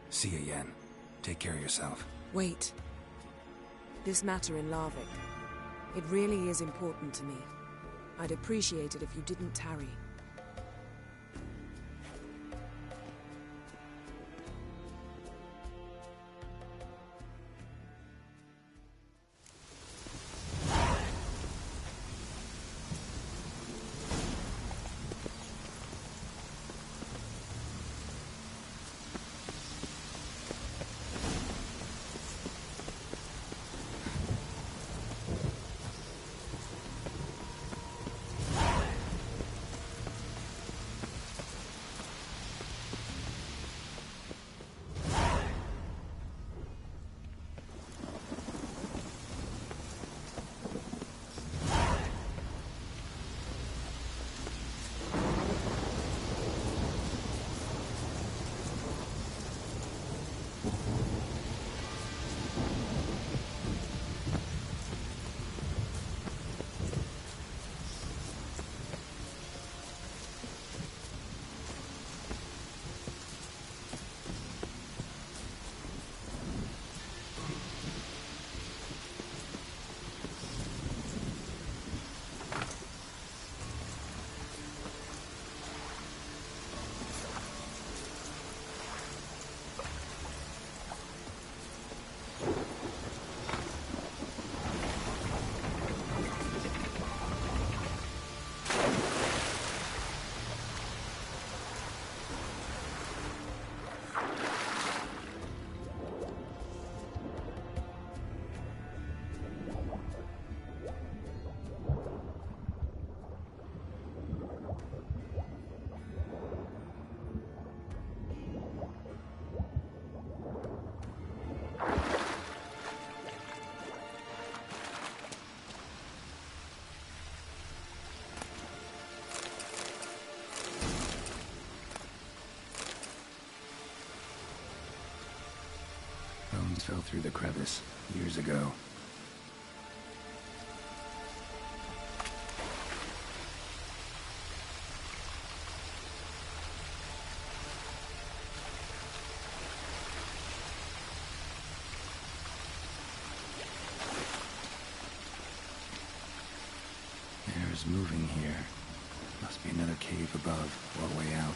See you, Yen. Take care of yourself. Wait. This matter in Larvik. It really is important to me. I'd appreciate it if you didn't tarry. Bones fell through the crevice years ago. Air's moving here. Must be another cave above or way out.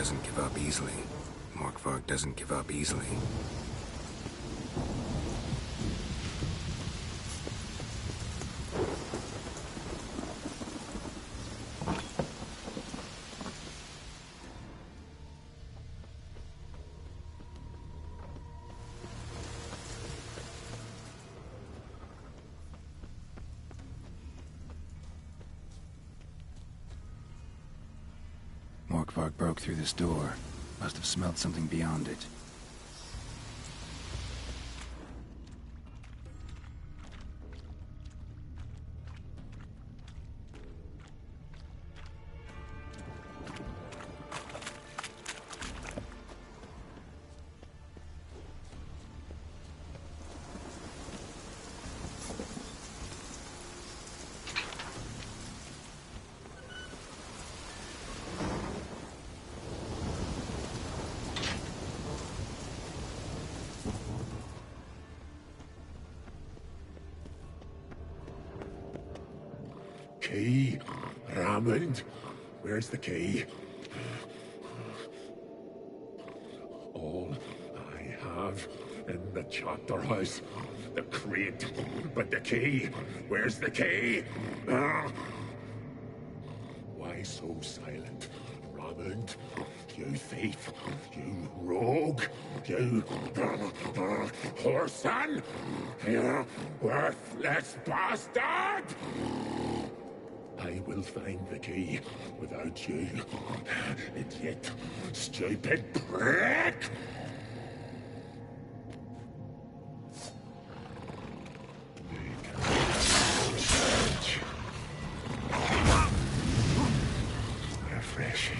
doesn't give up easily. Morkvarg doesn't give up easily. Morkvarg broke through this door. Must have smelled something beyond it. Key? Raymond? Where's the key? All I have in the chapter house. The crate. But the key? Where's the key? Why so silent, Raymond? You thief! You rogue! You whoreson! You worthless bastard! I will find the key without you, idiot, stupid prick! Refreshing.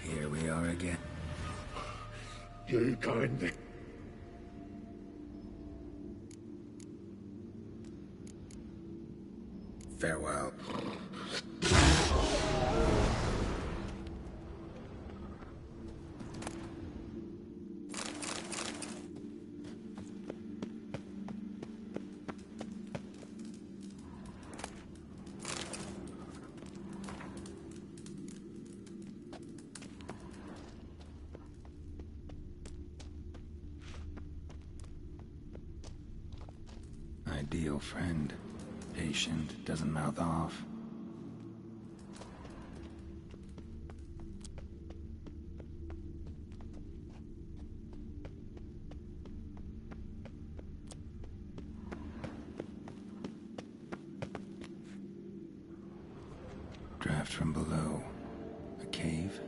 Here we are again. You can't. Farewell. Ideal friend. Patient, doesn't mouth off. Draft from below. A cave?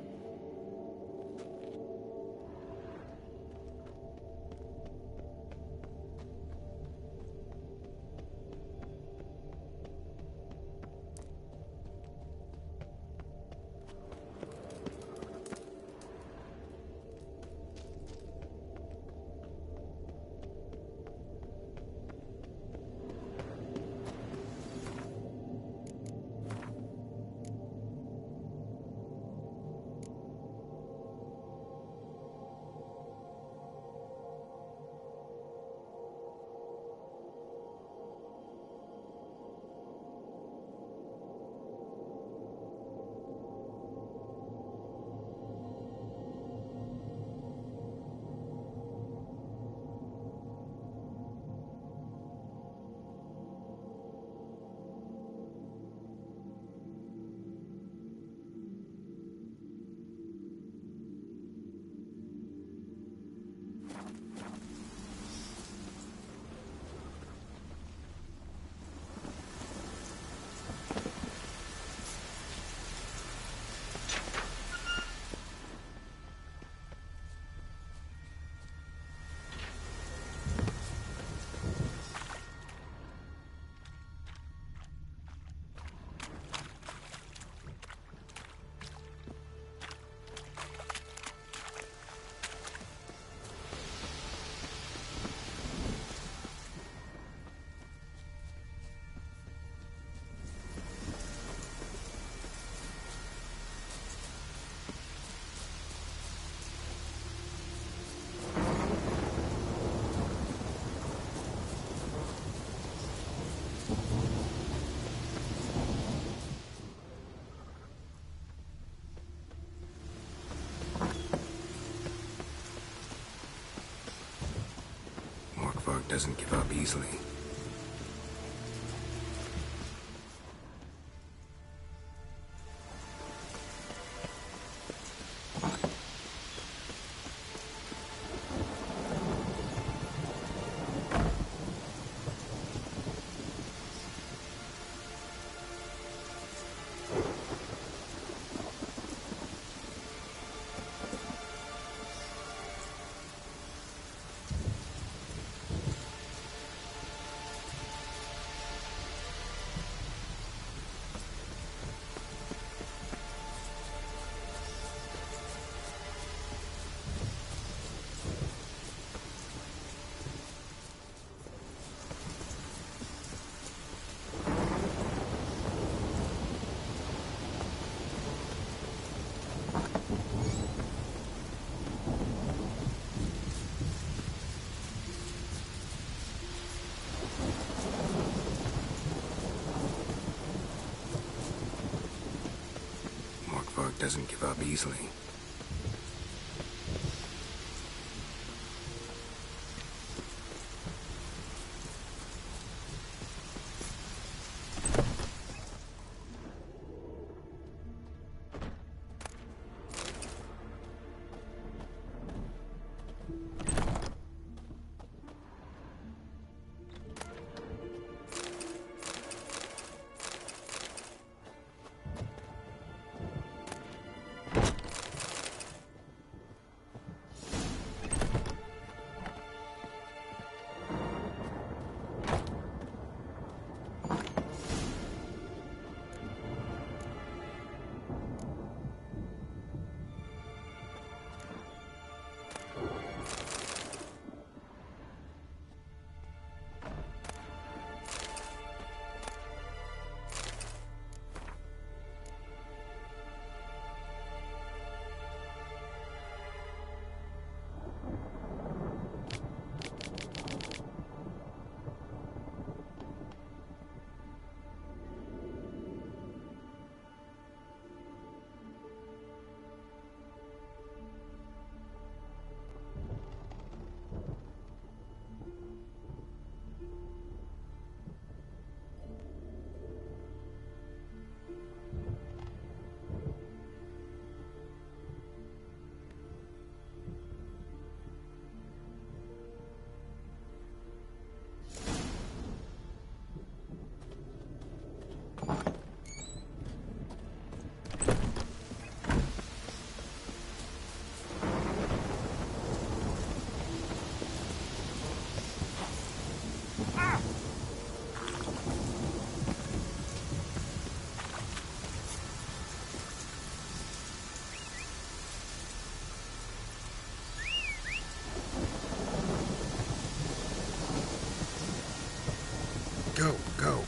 doesn't give up easily. Doesn't give up easily. Go, go.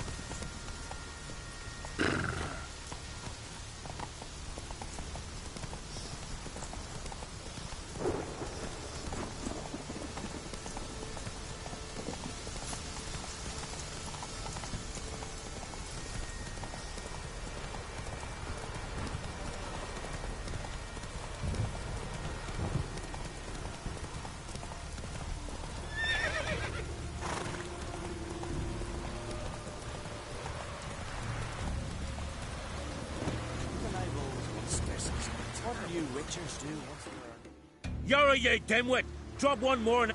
You're you dimwit! Drop one more and...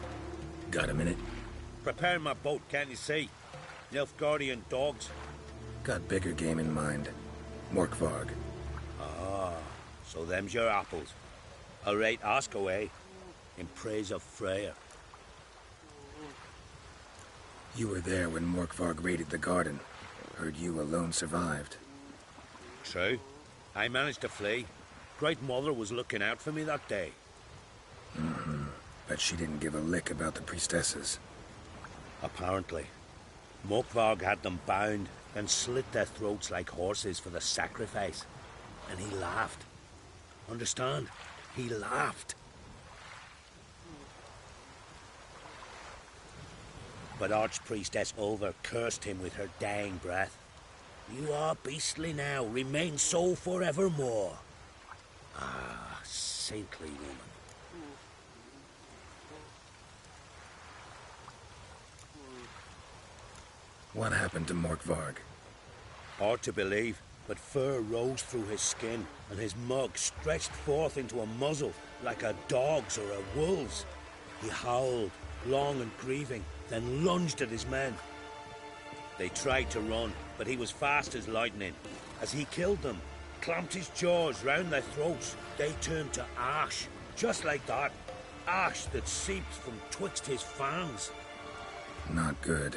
Got a minute? Preparing my boat, can't you see? Nilfgaardian dogs. Got bigger game in mind. Morkvarg. Ah, so them's your apples. All right, ask away. In praise of Freya. You were there when Morkvarg raided the garden. Heard you alone survived. True. I managed to flee. Great Mother was looking out for me that day. Mm-hmm. But she didn't give a lick about the priestesses. Apparently. Morkvarg had them bound, then slit their throats like horses for the sacrifice. And he laughed. Understand? He laughed. But Archpriestess Ulver cursed him with her dying breath. You are beastly now, remain so forevermore. Ah, saintly woman. What happened to Morkvarg? Hard to believe, but fur rose through his skin, and his mug stretched forth into a muzzle, like a dog's or a wolf's. He howled, long and grieving, then lunged at his men. They tried to run, but he was fast as lightning. As he killed them, clamped his jaws round their throats, they turned to ash, just like that. Ash that seeped from twixt his fangs. Not good.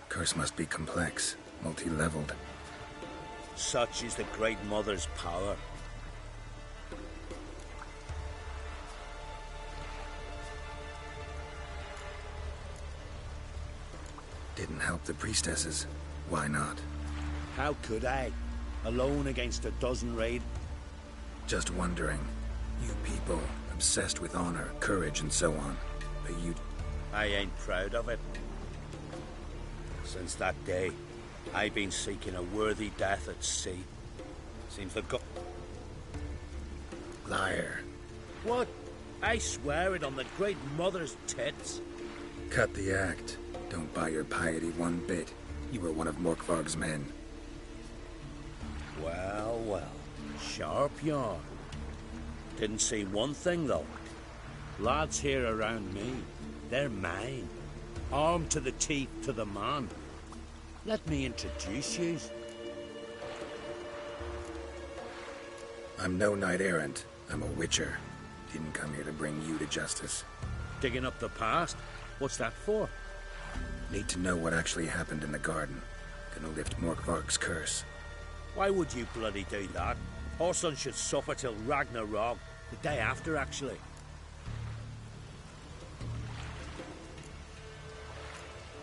Curse must be complex, multi-leveled. Such is the Great Mother's power. Didn't help the priestesses. Why not? How could I? Alone against a dozen raid. Just wondering. You people, obsessed with honor, courage, and so on. But you... I ain't proud of it. Since that day, I've been seeking a worthy death at sea. Seems the Liar. What? I swear it on the Great Mother's tits. Cut the act. Don't buy your piety one bit. You were one of Morkvarg's men. Well, well. Sharp yarn. Didn't see one thing, though. Lads here around me, they're mine. Armed to the teeth to the man. Let me introduce you. I'm no knight-errant. I'm a witcher. Didn't come here to bring you to justice. Digging up the past? What's that for? Need to know what actually happened in the garden. Gonna lift Morkvarg's curse. Why would you bloody do that? Our son should suffer till Ragnarok. The day after, actually.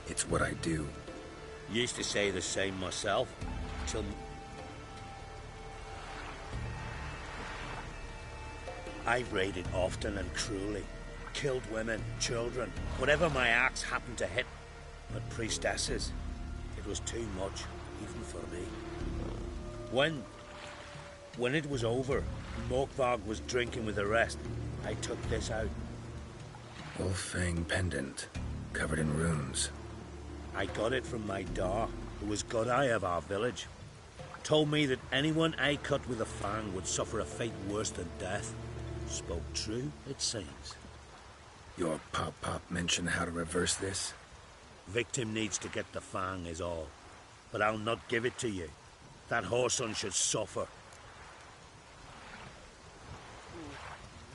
It's what I do. Used to say the same myself, till... I've raided often and cruelly. Killed women, children, whatever my axe happened to hit. But priestesses, it was too much, even for me. When it was over, Morkvarg was drinking with the rest, I took this out. Wolf-fang pendant, covered in runes. I got it from my da, who was godeye of our village. Told me that anyone I cut with a fang would suffer a fate worse than death. Spoke true, it seems. Your pop-pop mentioned how to reverse this? Victim needs to get the fang is all. But I'll not give it to you. That whoreson should suffer.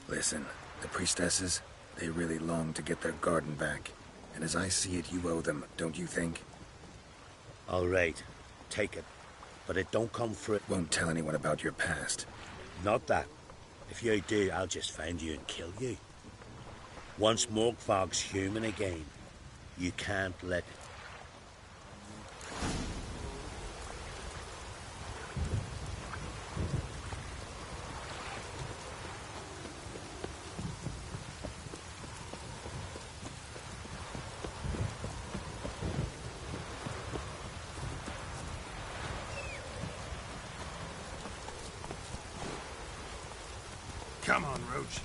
Listen, the priestesses, they really long to get their garden back. And as I see it, you owe them, don't you think? All right, take it. But it don't come for it. Won't tell anyone about your past. Not that. If you do, I'll just find you and kill you. Once Morkvarg's human again, you can't let it. Come on, Roach.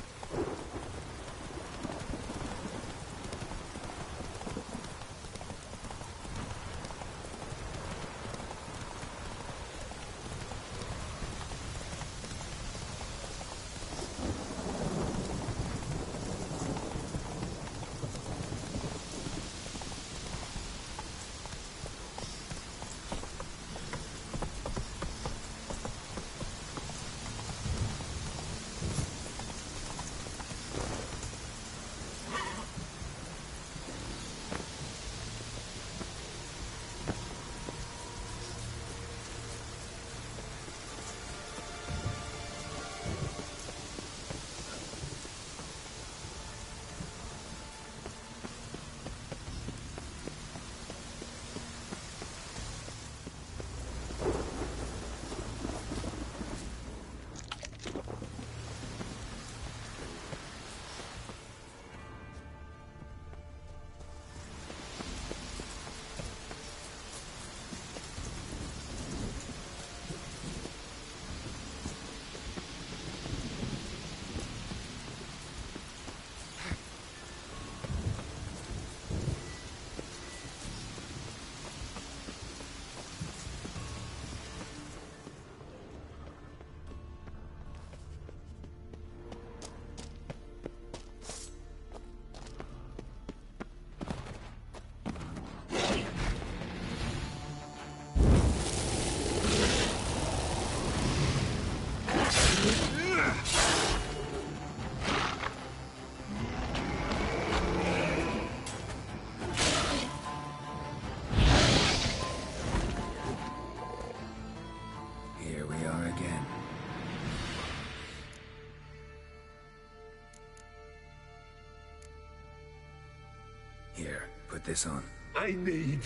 put this on? I need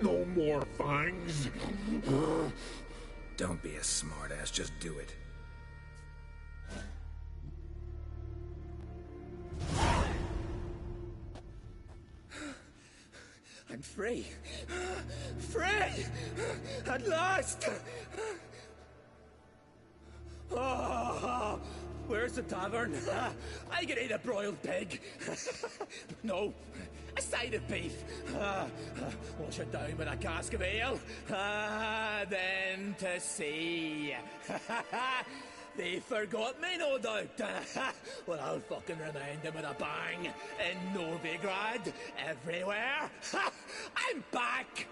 no more fangs. Don't be a smartass, just do it. I'm free. Free! At last! Oh, where's the tavern? I can eat a broiled pig. No, a side of beef. Wash it down with a cask of ale. Then to sea. They forgot me, no doubt. Well, I'll fucking remind them with a bang. In Novigrad, everywhere. I'm back!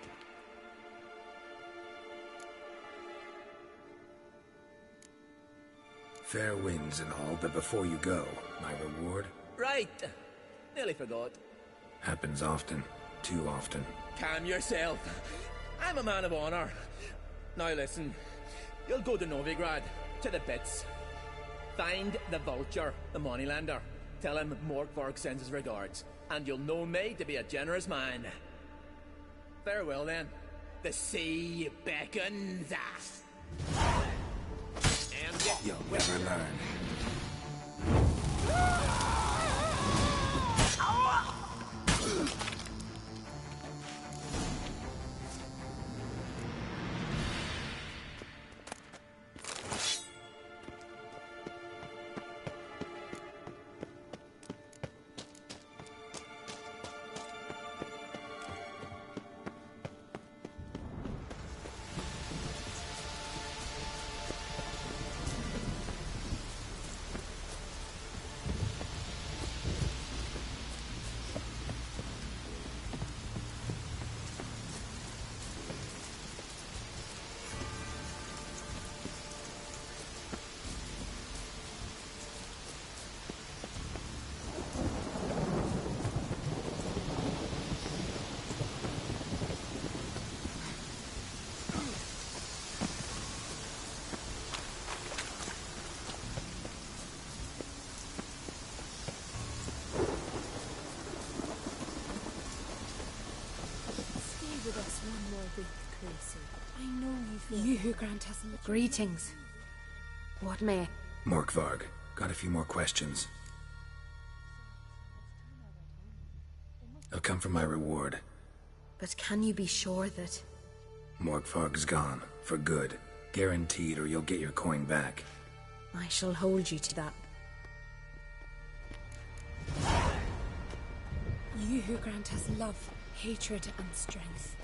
Fair winds and all, but before you go, my reward? Right. Nearly forgot. Happens often. Too often. Calm yourself. I'm a man of honor. Now listen. You'll go to Novigrad. To the bits. Find the Vulture, the moneylender. Tell him Morkvarg sends his regards. And you'll know me to be a generous man. Farewell then. The sea beckons. And you'll never learn. You who grant us greetings. What may... Morkvarg, got a few more questions. It'll come from my reward. But can you be sure that... Morkvarg's gone, for good. Guaranteed, or you'll get your coin back. I shall hold you to that. You who grant us love, hatred, and strength.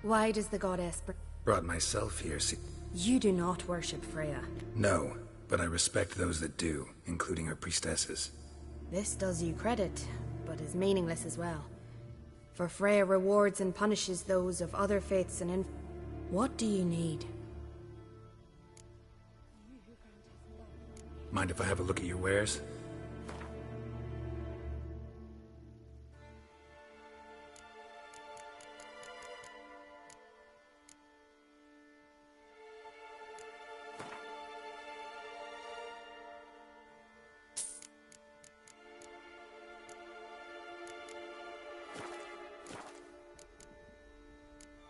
Why does the goddess... Brought myself here, see... You do not worship Freya. No, but I respect those that do, including her priestesses. This does you credit, but is meaningless as well. For Freya rewards and punishes those of other faiths and What do you need? Mind if I have a look at your wares?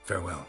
Farewell.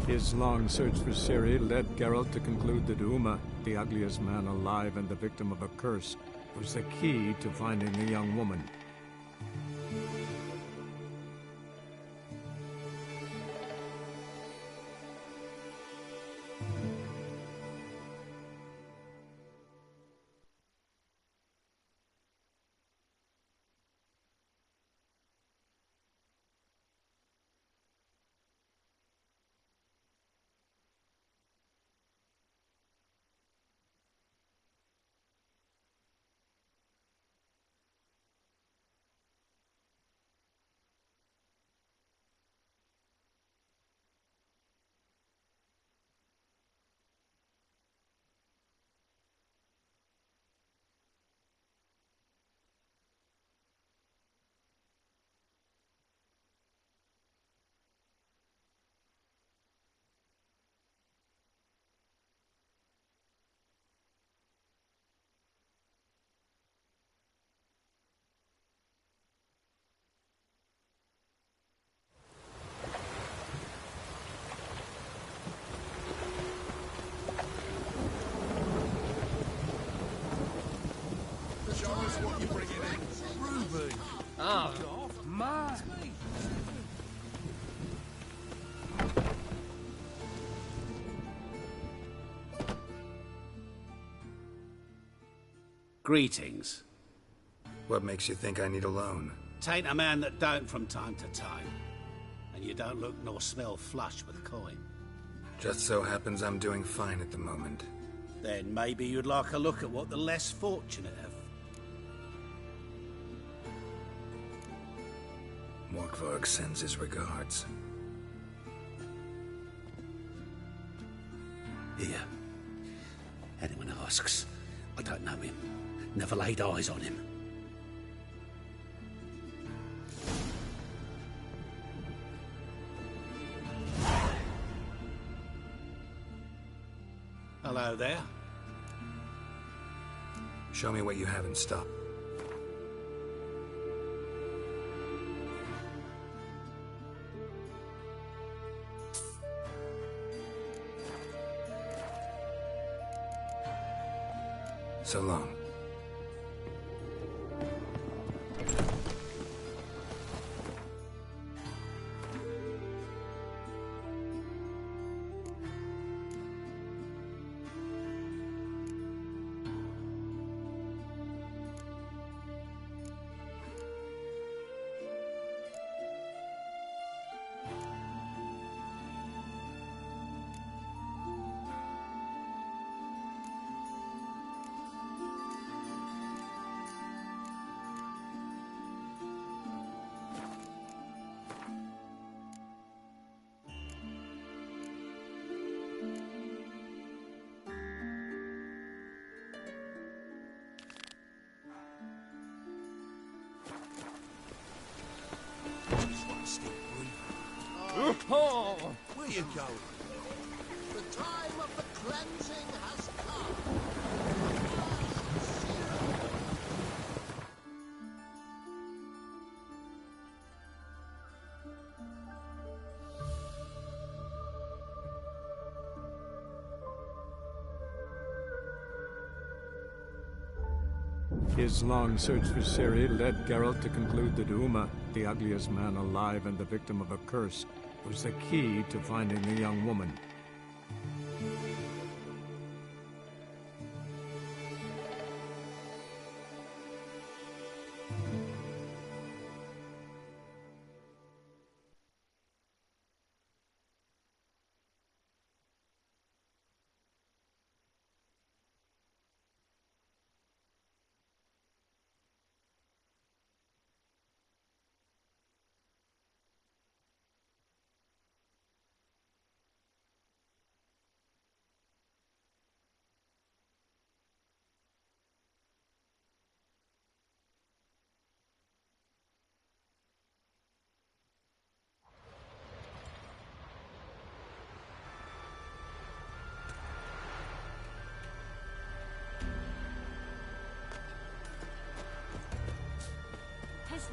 His long search for Ciri led Geralt to conclude that Uma, the ugliest man alive and the victim of a curse, was the key to finding the young woman. Greetings. What makes you think I need a loan? Tain't a man that don't from time to time. And you don't look nor smell flush with coin. Just so happens I'm doing fine at the moment. Then maybe you'd like a look at what the less fortunate have. Morkvarg sends his regards. Here. Anyone asks, I don't know him. Never laid eyes on him. Hello there. Show me what you have in stock. So long. Oh, where you going? The time of the cleansing has come. His long search for Ciri led Geralt to conclude that Uma, the ugliest man alive and the victim of a curse, was the key to finding the young woman.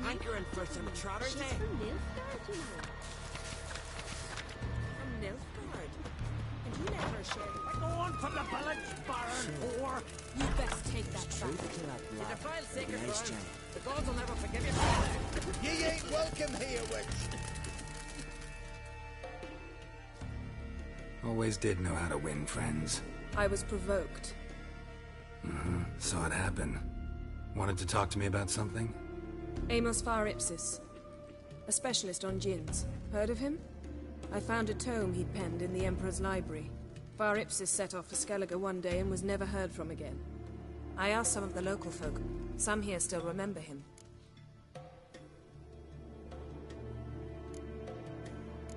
Hankering for some trotters, eh? From Nilfgaard, you know. From Nilfgaard. And you let her share the... Go on from the village, Baron, whore! You best take that back. If the file's sacred, nice, Baron. Jen. The gods will never forgive you for that. Ye ain't welcome here, witch. Always did know how to win friends. I was provoked. Saw it happen. Wanted to talk to me about something? Amos Far Ipsis. A specialist on djinns. Heard of him? I found a tome he'd penned in the Emperor's library. Far Ipsis set off for Skellige one day and was never heard from again. I asked some of the local folk. Some here still remember him.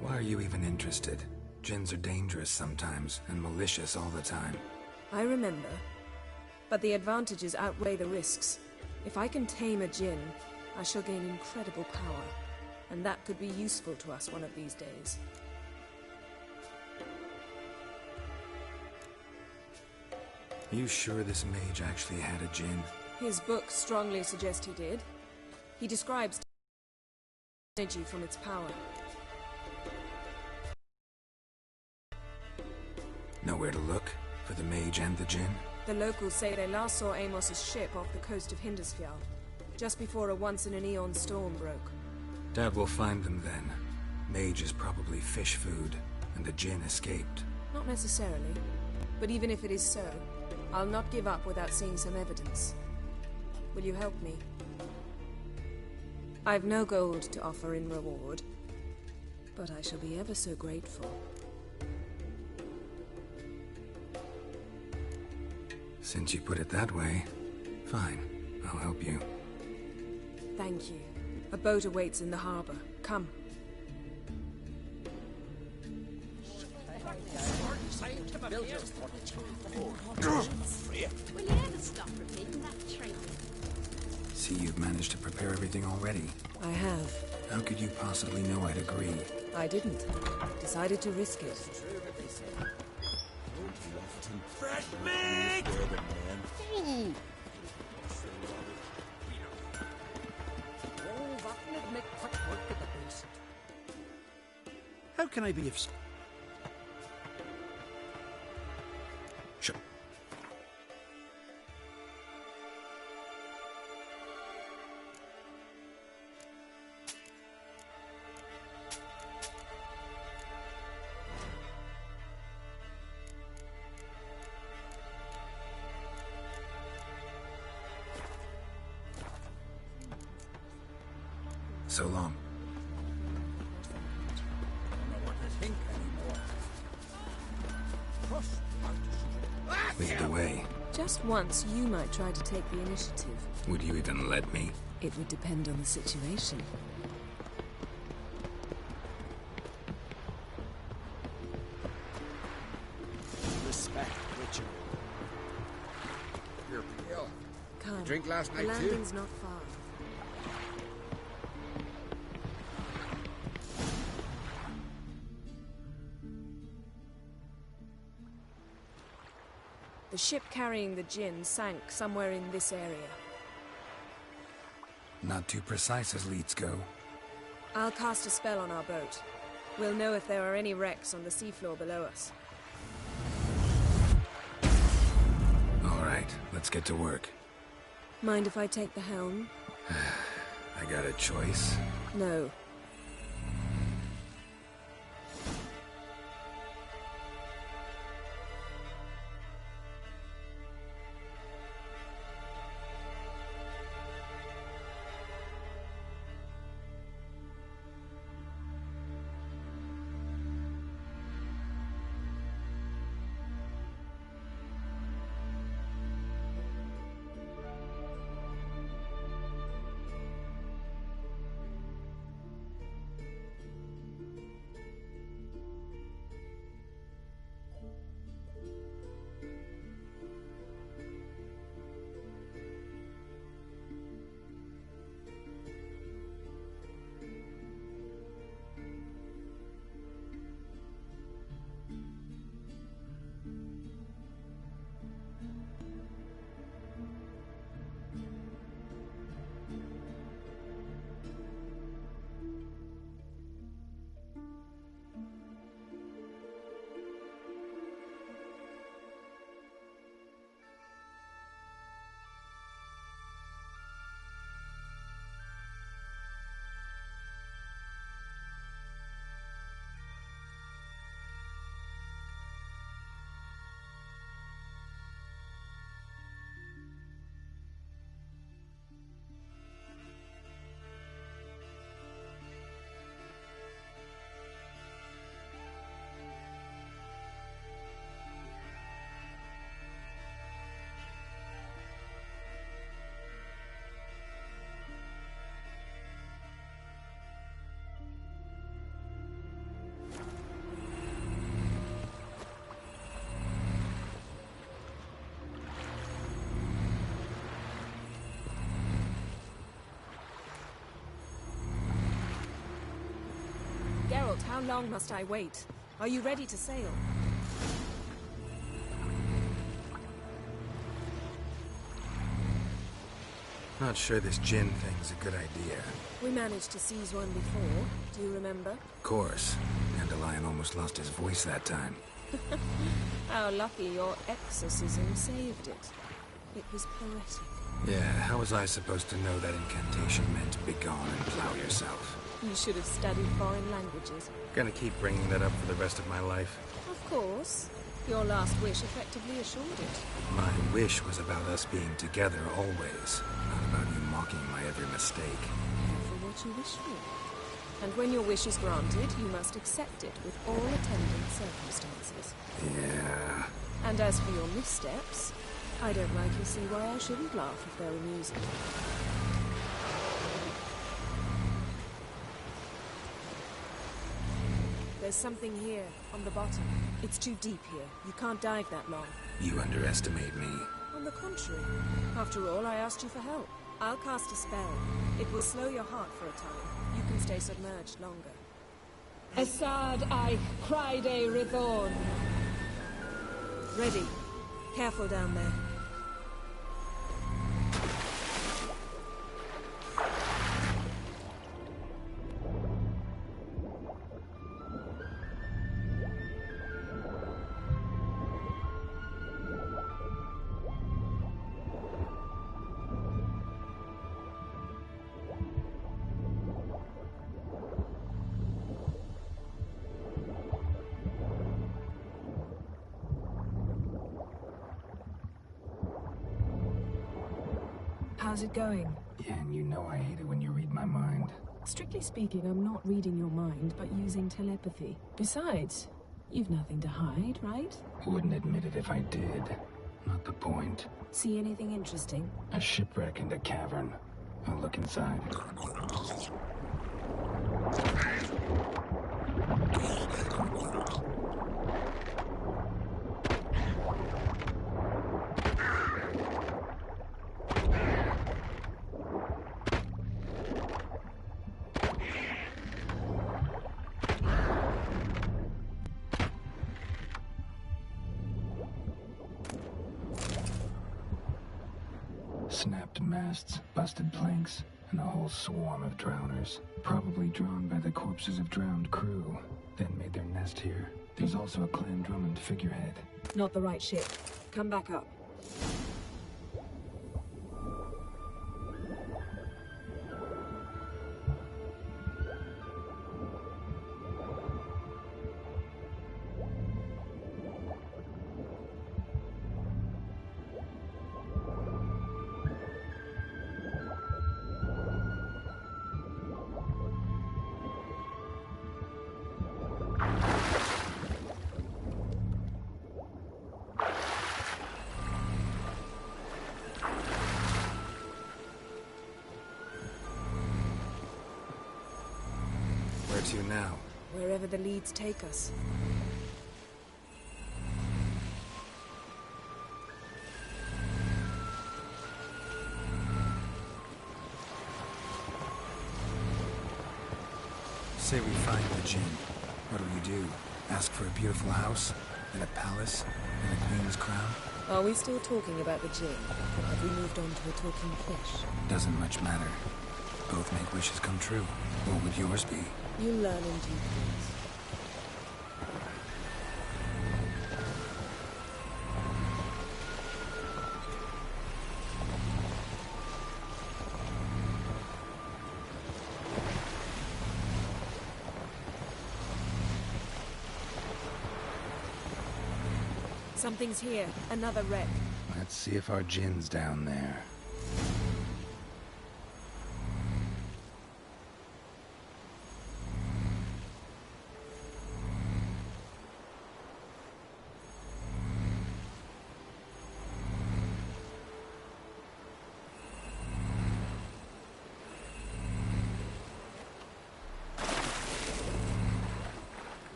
Why are you even interested? Djinns are dangerous sometimes, and malicious all the time. I remember. But the advantages outweigh the risks. If I can tame a djinn, I shall gain incredible power. And that could be useful to us one of these days. You sure this mage actually had a djinn? His books strongly suggest he did. He describes energy from its power. Nowhere to look for the mage and the djinn? The locals say they last saw Amos's ship off the coast of Hindersfjall, just before a once-in-an-eon storm broke. Doubt we'll find them then. Mage is probably fish food, and the djinn escaped. Not necessarily. But even if it is so, I'll not give up without seeing some evidence. Will you help me? I've no gold to offer in reward, but I shall be ever so grateful. Since you put it that way, fine. I'll help you. Thank you. A boat awaits in the harbor. Come. Will you ever stop repeating that trait? See, you've managed to prepare everything already. I have. How could you possibly know I'd agree? I didn't. Decided to risk it. Fresh meat! How can I be of... Sure. So long. Lead the way. Just once, you might try to take the initiative. Would you even let me? It would depend on the situation. Respect, Witcher. You're pale. Come. You drink last night the too? landing's not far. The ship carrying the gin sank somewhere in this area. Not too precise as leads go. I'll cast a spell on our boat. We'll know if there are any wrecks on the seafloor below us. All right, let's get to work. Mind if I take the helm? I got a choice. No. Geralt, how long must I wait? Are you ready to sail? Not sure this gin thing's a good idea. We managed to seize one before. Do you remember? Of course. Dandelion almost lost his voice that time. How lucky your exorcism saved it. It was poetic. Yeah, how was I supposed to know that incantation meant begone and plow yourself? You should have studied foreign languages. Gonna keep bringing that up for the rest of my life. Of course. Your last wish effectively assured it. My wish was about us being together always, not overlooking my every mistake. Careful what you wish for. And when your wish is granted, you must accept it with all attendant circumstances. Yeah. And as for your missteps, I don't rightly see why I shouldn't laugh if they're amusing. There's something here, on the bottom. It's too deep here. You can't dive that long. You underestimate me. On the contrary. After all, I asked you for help. I'll cast a spell. It will slow your heart for a time. You can stay submerged longer. Assad I Cryde Rithorn. Ready. Careful down there. How's it going? Yeah, and you know I hate it when you read my mind. Strictly speaking, I'm not reading your mind, but using telepathy. Besides, you've nothing to hide, right? Wouldn't admit it if I did. Not the point. See anything interesting? A shipwreck and a cavern. I'll look inside. Snapped masts, busted planks, and a whole swarm of drowners. Probably drawn by the corpses of drowned crew, then made their nest here. There's also a Clan Drummond figurehead. Not the right ship. Come back up. Where to now? Wherever the leads take us. Say we find the Jinn. What'll you do? Ask for a beautiful house? And a palace? And a queen's crown? Are we still talking about the Jinn? Or have we moved on to a talking fish? Doesn't much matter. Both make wishes come true. What would yours be? You learn in due course. Something's here. Another wreck. Let's see if our Jinn's down there.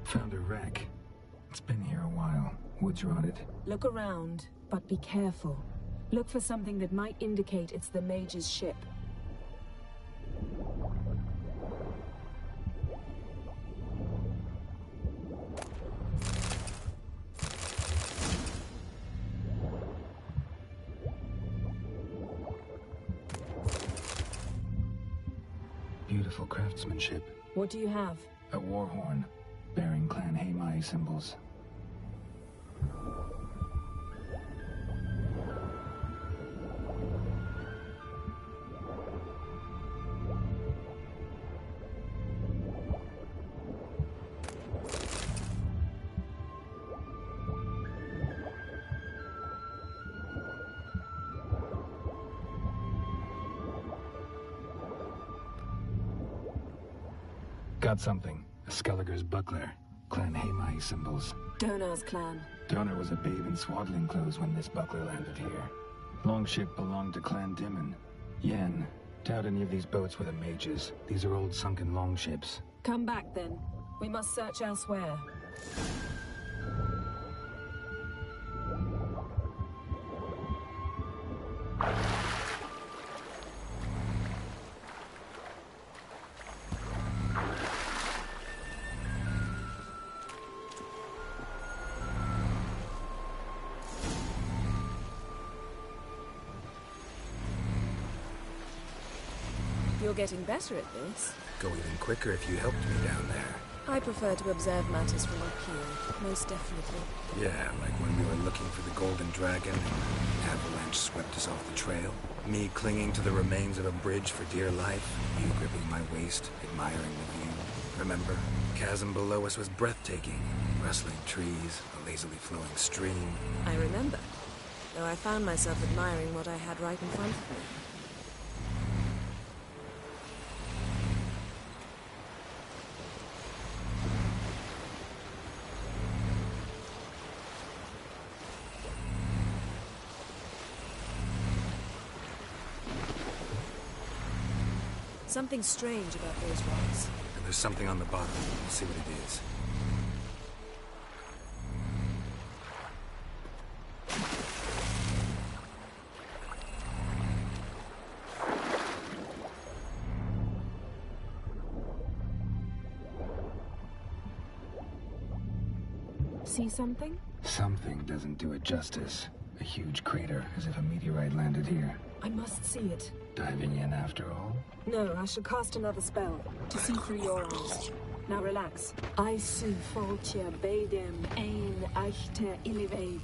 Found a wreck. It's been here a while. Wood's rotted. Look around, but be careful. Look for something that might indicate it's the mage's ship. Beautiful craftsmanship. What do you have? A war horn, bearing Clan Haemai symbols. Got something. A Skelliger's buckler. Clan Hamai symbols. Donar's clan. Donar was a babe in swaddling clothes when this buckler landed here. Longship belonged to Clan Dimon. Yen. Doubt any of these boats were the mages. These are old sunken longships. Come back then. We must search elsewhere. You're getting better at this. Go even quicker if you helped me down there. I prefer to observe matters from up here, most definitely. Yeah, like when we were looking for the Golden Dragon and avalanche swept us off the trail. Me clinging to the remains of a bridge for dear life. You gripping my waist, admiring the view. Remember? Chasm below us was breathtaking. Rustling trees, a lazily flowing stream. I remember. Though I found myself admiring what I had right in front of me. Something strange about those rocks. And there's something on the bottom. We'll see what it is. See something? Something doesn't do it justice. A huge crater, as if a meteorite landed here. I must see it. Diving in after all? No, I shall cast another spell to see through your eyes. Now relax. I see Foltia Badem Ein Achte Illivaid.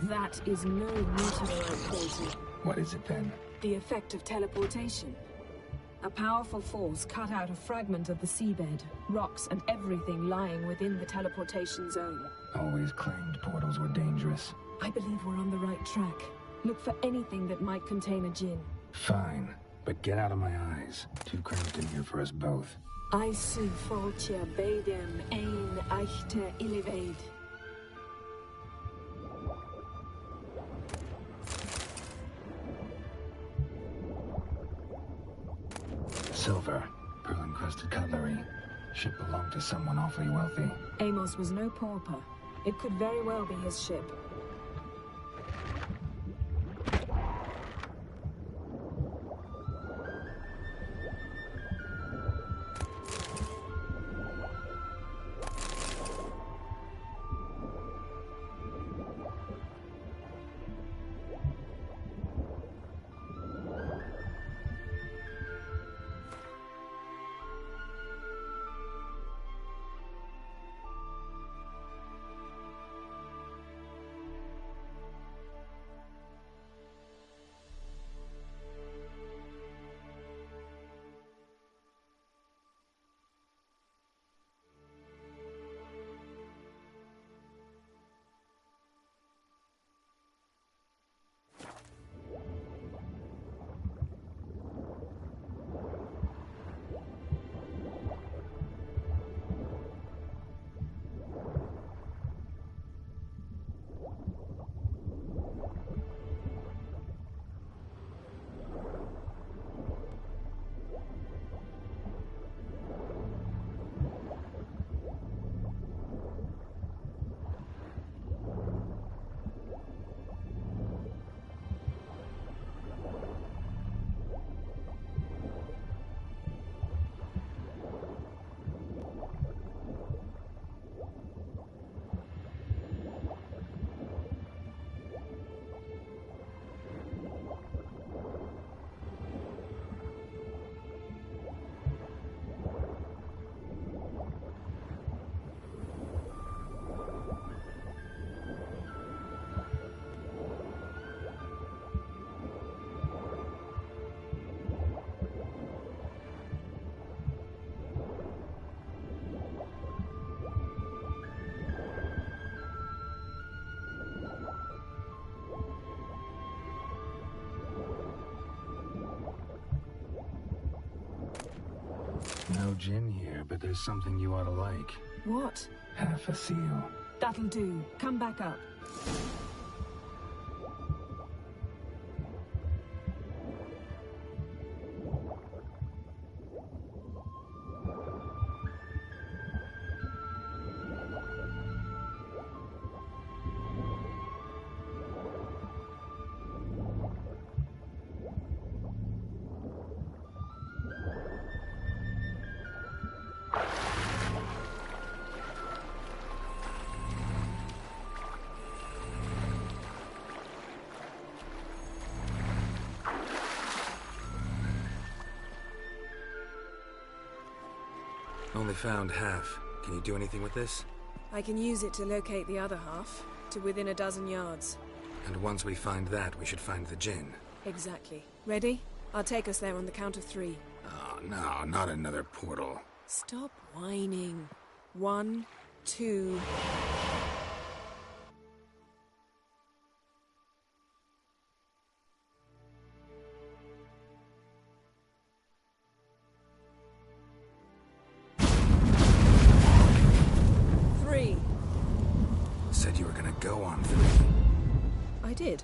That is no meteorite crater. What is it then? The effect of teleportation. A powerful force cut out a fragment of the seabed, rocks and everything lying within the teleportation zone. Always claimed portals were dangerous. I believe we're on the right track. Look for anything that might contain a djinn. Fine, but get out of my eyes. Too cramped in here for us both. I see Foltia Badem Ein Achte Illivaid. Silver, pearl-encrusted cutlery. Ship belonged to someone awfully wealthy. Amos was no pauper. It could very well be his ship. Jinn here, but there's something you ought to like. What? Half a seal. That'll do. Come back up. Only found half. Can you do anything with this? I can use it to locate the other half, to within a dozen yards. And once we find that, we should find the Jinn. Exactly. Ready? I'll take us there on the count of 3. Oh, no, not another portal. Stop whining. 1, 2... Said you were gonna go on 3. I did.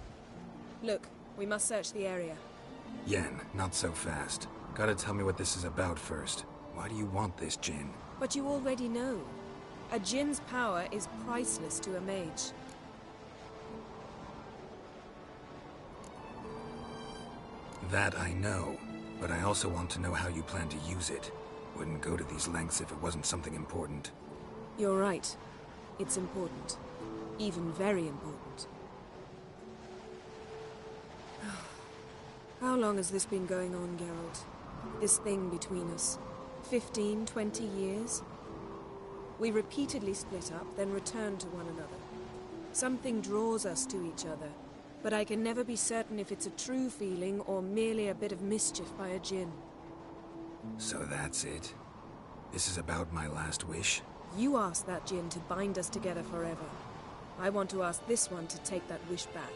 Look, we must search the area. Yen, not so fast. Gotta tell me what this is about first. Why do you want this Jinn? But you already know. A Jinn's power is priceless to a mage. That I know, but I also want to know how you plan to use it. Wouldn't go to these lengths if it wasn't something important. You're right. It's important. Even very important. How long has this been going on, Geralt? This thing between us? 15, 20 years? We repeatedly split up, then return to one another. Something draws us to each other, but I can never be certain if it's a true feeling or merely a bit of mischief by a Jinn. So that's it? This is about my last wish? You asked that Jinn to bind us together forever. I want to ask this one to take that wish back.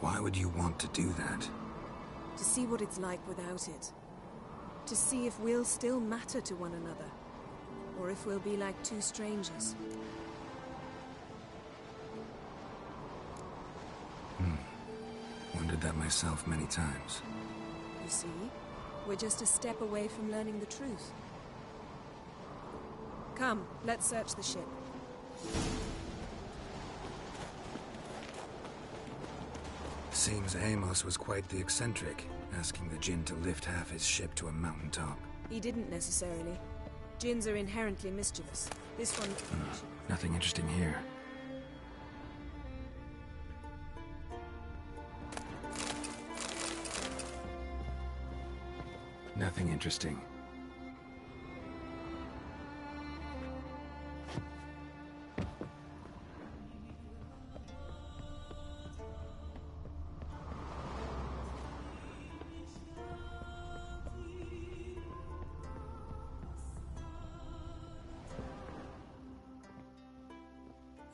Why would you want to do that? To see what it's like without it. To see if we'll still matter to one another. Or if we'll be like two strangers. Wondered that myself many times. You see? We're just a step away from learning the truth. Come, let's search the ship. Seems Amos was quite the eccentric, asking the Jinn to lift half his ship to a mountaintop. He didn't necessarily. Jinns are inherently mischievous. This one... Nothing interesting here. Nothing interesting.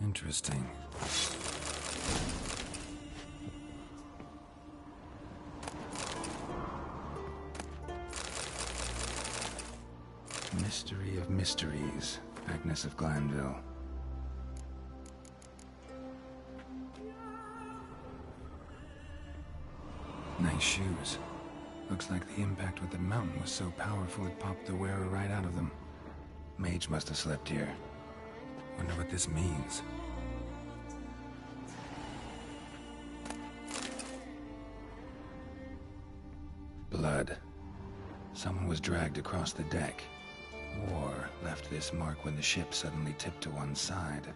Interesting. Mystery of mysteries, Agnes of Glanville. Nice shoes. Looks like the impact with the mountain was so powerful it popped the wearer right out of them. Mage must have slept here. Wonder what this means. Blood. Someone was dragged across the deck. Or left this mark when the ship suddenly tipped to one side.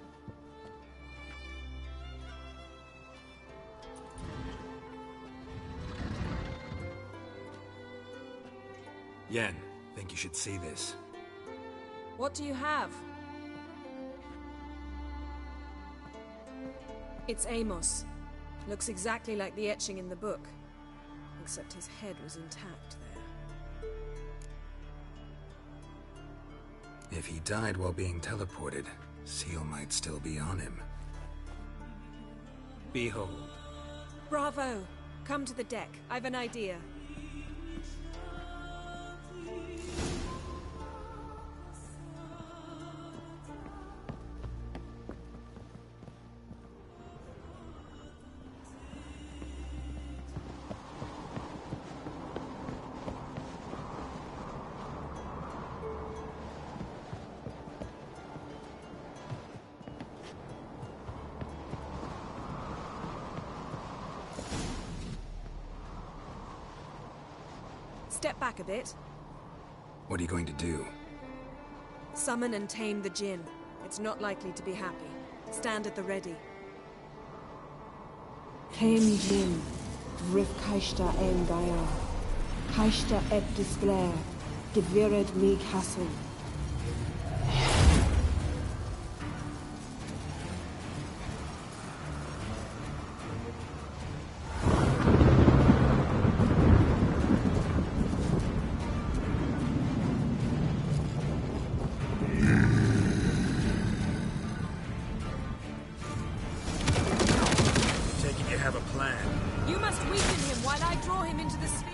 Yen, think you should see this. What do you have? It's Amos. Looks exactly like the etching in the book. Except his head was intact there. If he died while being teleported, Seal might still be on him. Behold. Bravo! Come to the deck. I've an idea. step back a bit. What are you going to do? Summon and tame the Jinn. It's not likely to be happy. Stand at the ready. Came Jin, Rif Kaishta en Gaia. Kaishta et Disglair, Gedvired me Castle. You must weaken him while I draw him into the sphere.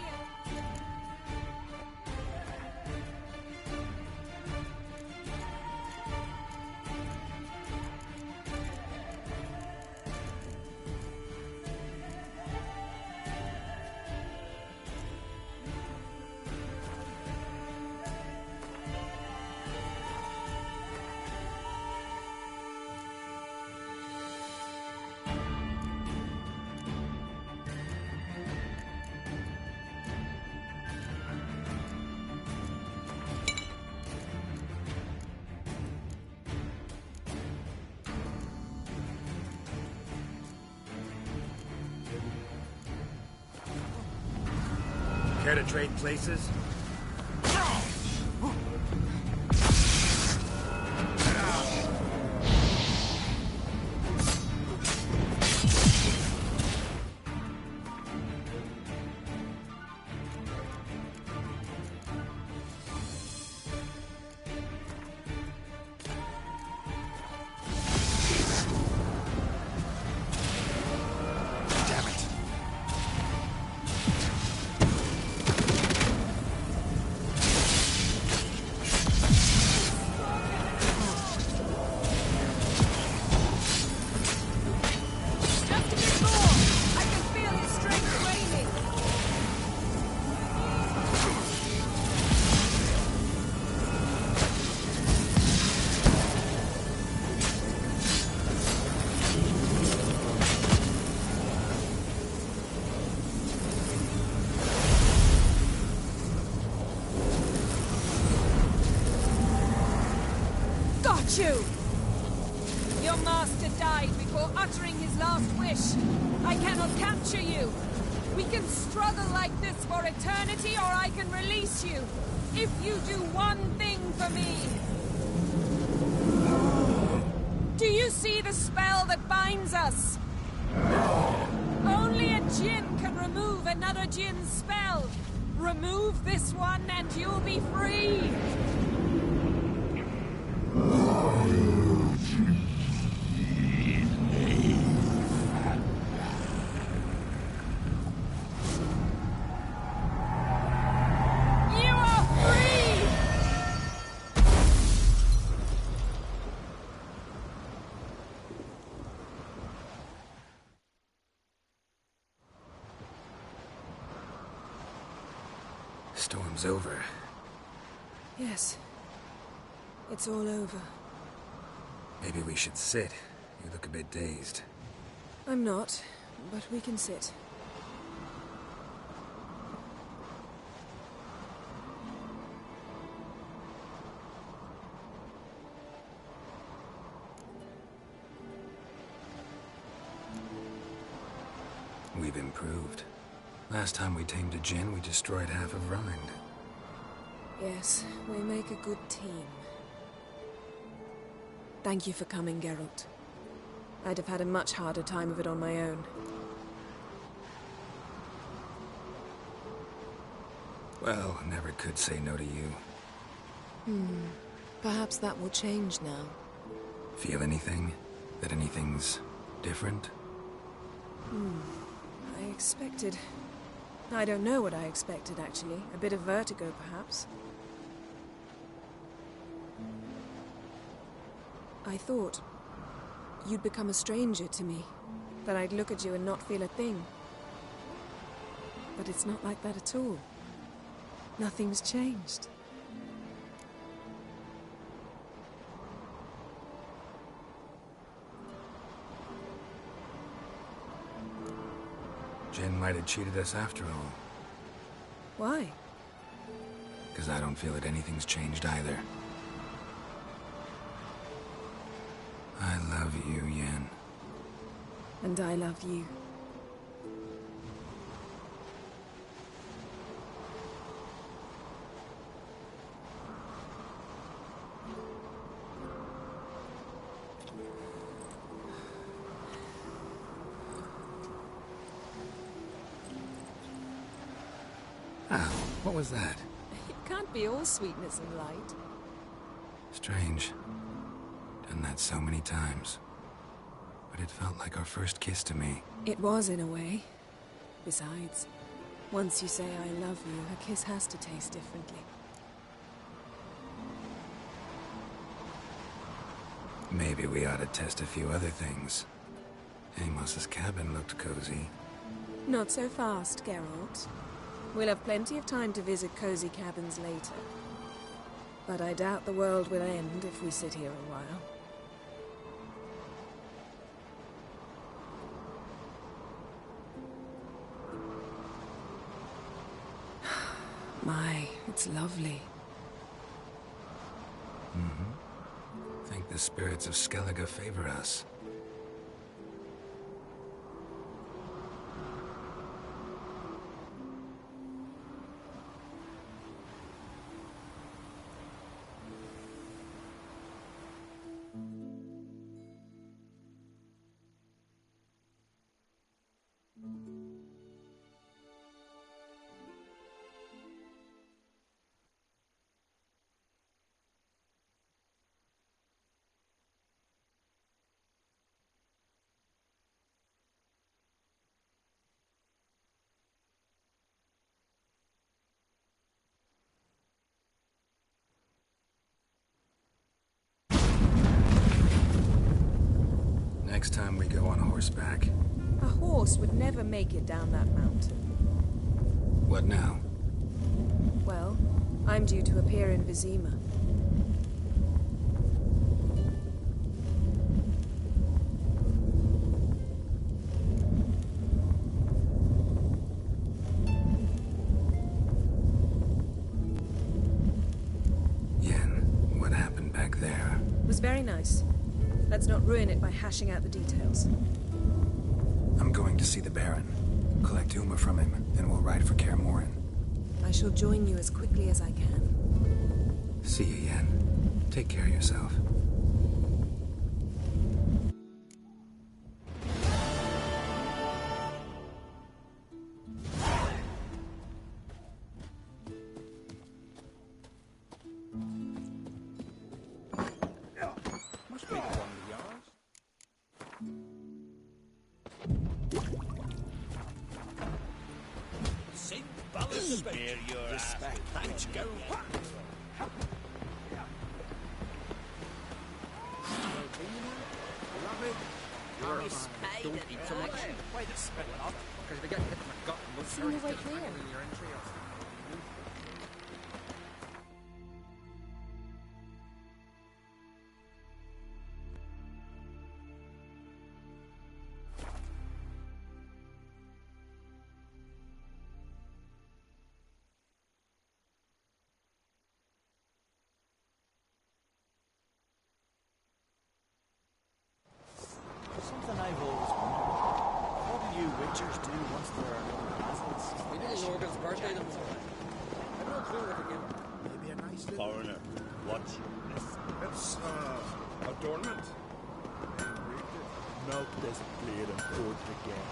Care to trade places? You! Your master died before uttering his last wish. I cannot capture you. We can struggle like this for eternity, or I can release you. If you do one thing for me. Do you see the spell that binds us? Only a Jinn can remove another Jinn's spell. Remove this one and you'll be free. Storm's over. Yes. It's all over. Maybe we should sit. You look a bit dazed. I'm not, but we can sit. We've improved. Last time we tamed a Jinn, we destroyed half of Rind. Yes, we make a good team. Thank you for coming, Geralt. I'd have had a much harder time of it on my own. Well, never could say no to you. Perhaps that will change now. Feel anything? That anything's different? I expected... I don't know what I expected, actually. A bit of vertigo, perhaps. I thought you'd become a stranger to me. That I'd look at you and not feel a thing. But it's not like that at all. Nothing's changed. Jinn might have cheated us after all. Why? Because I don't feel that anything's changed either. I love you, Yen. And I love you. Ah, what was that? It can't be all sweetness and light. Strange. Done that so many times. But it felt like our first kiss to me. It was, in a way. Besides, once you say I love you, a kiss has to taste differently. Maybe we ought to test a few other things. Amos's cabin looked cozy. Not so fast, Geralt. We'll have plenty of time to visit cozy cabins later. But I doubt the world will end if we sit here a while. My, it's lovely. Mm-hmm. Think the spirits of Skellige favor us. Next time we go on horseback. A horse would never make it down that mountain. What now? Well, I'm due to appear in Vizima. Yen, what happened back there? It was very nice. Let's not ruin it by hashing out the details. I'm going to see the Baron. Collect Uma from him, then we'll ride for Kaer Morhen. I shall join you as quickly as I can. See you, Yen. Take care of yourself. Must be the one with yours. Saint Ballas about your respect. Thanks, go. Don't eat so much. Why the spit it up? Because they get hit in the gut and most Seen the way clear. in your entry or something. Something I've always wondered. What do you witchers do once there are no battles? We did an Organ's birthday them somewhere. I've no clue what to give. Maybe a nice little... Foreigner, what's this? It's, adornment. Melt this blade and pour it again.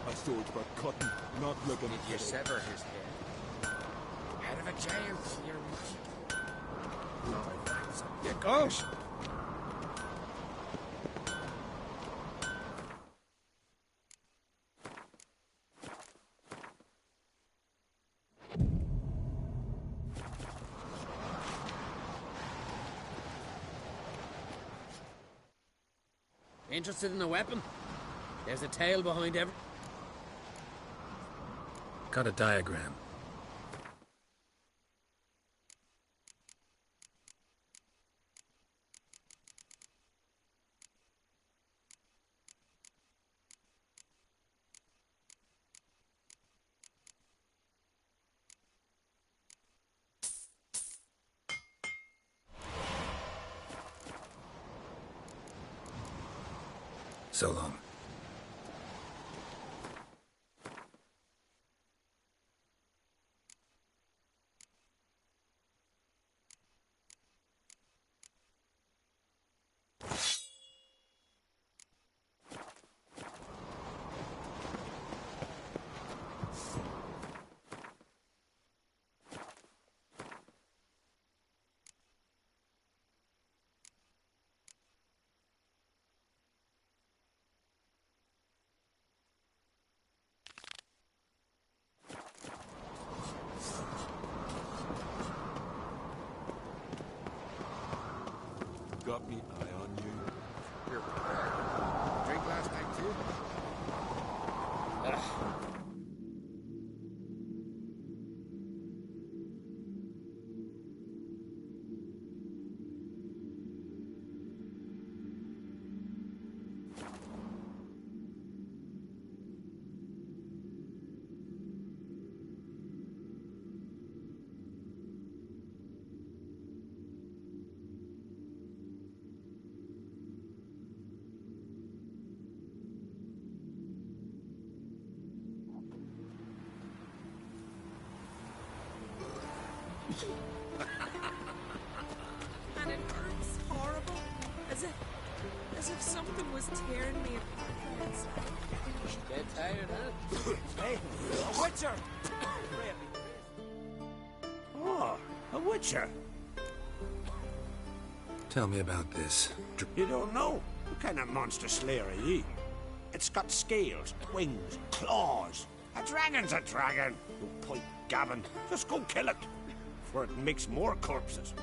My swords were cutting, not looking. Did you sever his head? Out of a jail, your mercy. Yeah, gosh! Interested in a weapon? There's a tale behind every... Got a diagram. So long. Got me eye on you. Here, drink last night too? And it hurts horrible, as if something was tearing me apart from inside. Get tired, huh? Hey, a witcher! Oh, a witcher. Tell me about this. You don't know? What kind of monster slayer are ye? It's got scales, wings, claws. A dragon's a dragon. No point gabbing. Just go kill it. For it makes more corpses.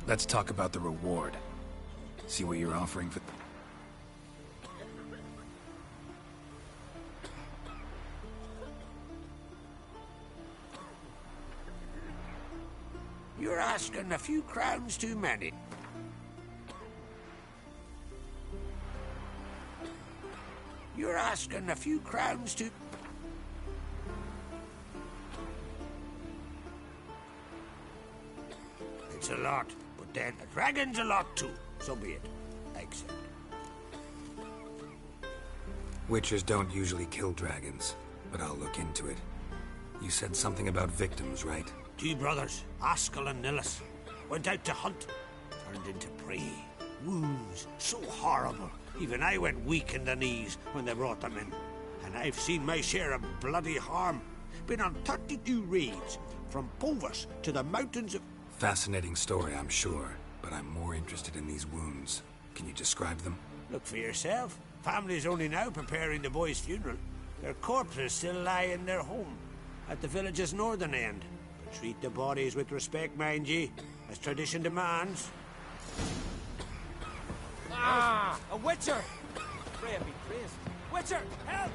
Let's talk about the reward. See what you're offering for... You're asking a few crowns too many. You're asking a few crowns too... It's a lot, but then a dragon's a lot too. So be it. I accept. Witchers don't usually kill dragons, but I'll look into it. You said something about victims, right? 2 brothers, Askell and Nillis, went out to hunt. Turned into prey. Wounds so horrible. Even I went weak in the knees when they brought them in. And I've seen my share of bloody harm. Been on 32 raids, from Povus to the mountains of... Fascinating story, I'm sure, but I'm more interested in these wounds. Can you describe them? Look for yourself. Family's only now preparing the boy's funeral. Their corpses still lie in their home, at the village's northern end. But treat the bodies with respect, mind ye, as tradition demands. Ah! A witcher! Freya be praised. Witcher, help!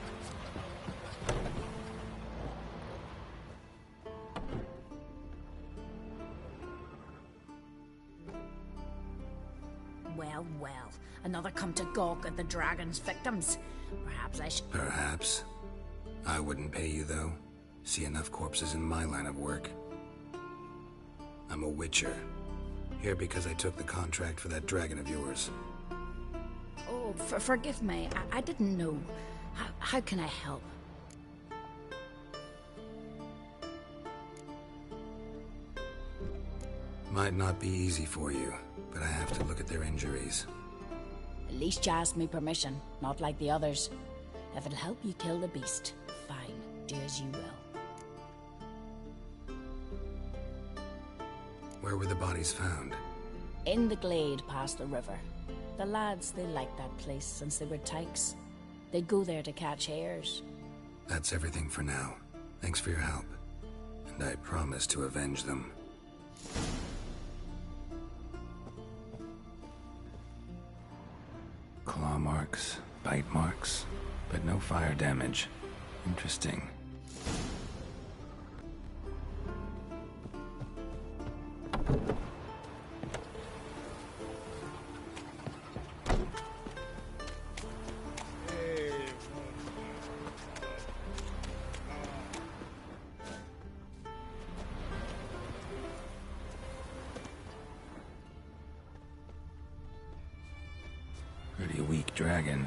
Well, well. Another come to gawk at the dragon's victims. Perhaps I should... Perhaps. I wouldn't pay you, though. See enough corpses in my line of work. I'm a witcher. Here because I took the contract for that dragon of yours. Oh, forgive me. I didn't know. How can I help? Might not be easy for you, but I have to look at their injuries. At least you asked me permission, not like the others. If it'll help you kill the beast, fine. Do as you will. Where were the bodies found? In the glade past the river. The lads, they liked that place since they were tykes. They'd go there to catch hares. That's everything for now. Thanks for your help. And I promise to avenge them. Claw marks, bite marks, but no fire damage. Interesting. Pretty weak dragon.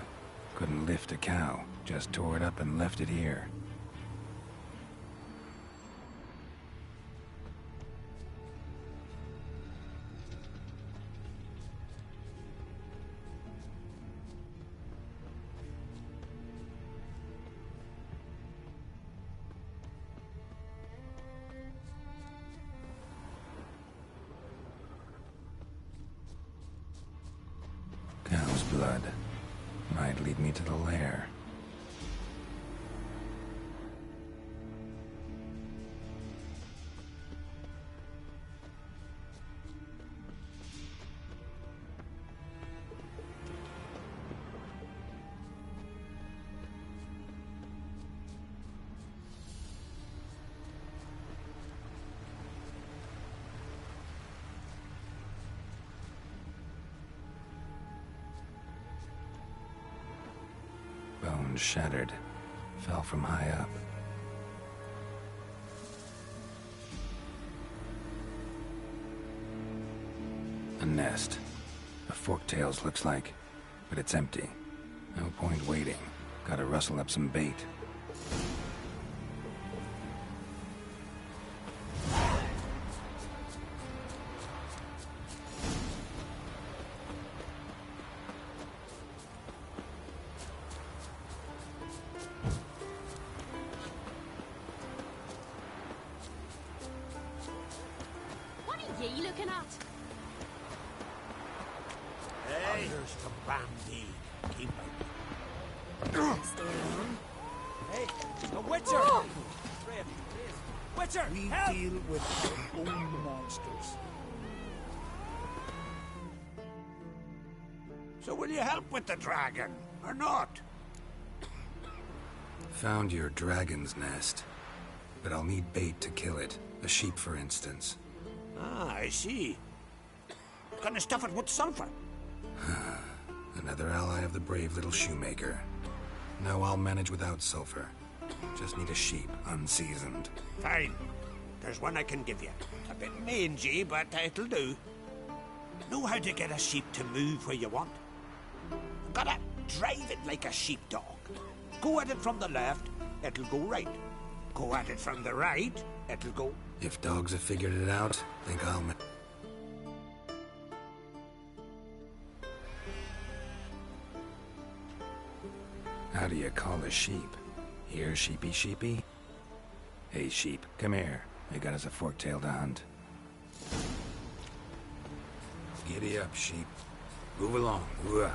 Couldn't lift a cow. Just tore it up and left it here. Cow's blood. Might lead me to the lair. Bone shattered. Fell from high up. A nest. A forktails looks like, but it's empty. No point waiting. Gotta rustle up some bait. What are ye looking at? Hey, here's to Bandy. Keep Stay on. Hey, the Witcher! Oh! Witcher, We help! deal with our own monsters. So will you help with the dragon, or not? Found your dragon's nest. But I'll need bait to kill it. A sheep, for instance. Ah, I see. Gonna stuff it with sulfur. Another ally of the brave little shoemaker. No, I'll manage without sulfur. Just need a sheep, unseasoned. Fine. There's one I can give you. A bit mangy, but it'll do. Know how to get a sheep to move where you want. Gotta drive it like a sheepdog. Go at it from the left, it'll go right. Go at it from the right, it'll go... If dogs have figured it out, think I'll... How do you call a sheep? Here, sheepy sheepy? Hey, sheep, come here. I got us a fork-tail to hunt. Giddy up, sheep. Move along. Ooh.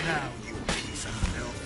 Now, you piece of filth.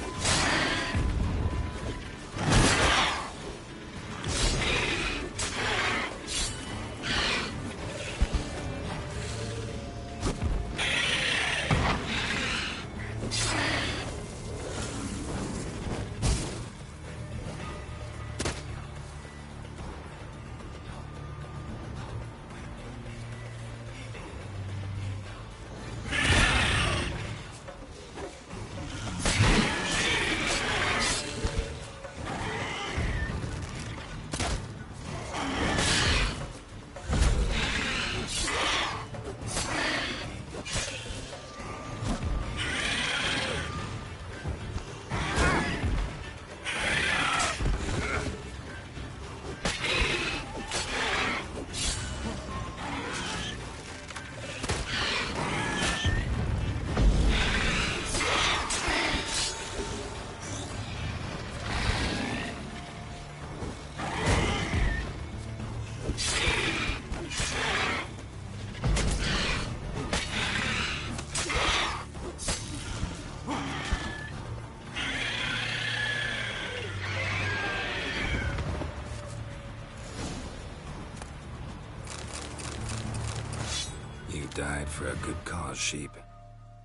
You died for a good cause, sheep.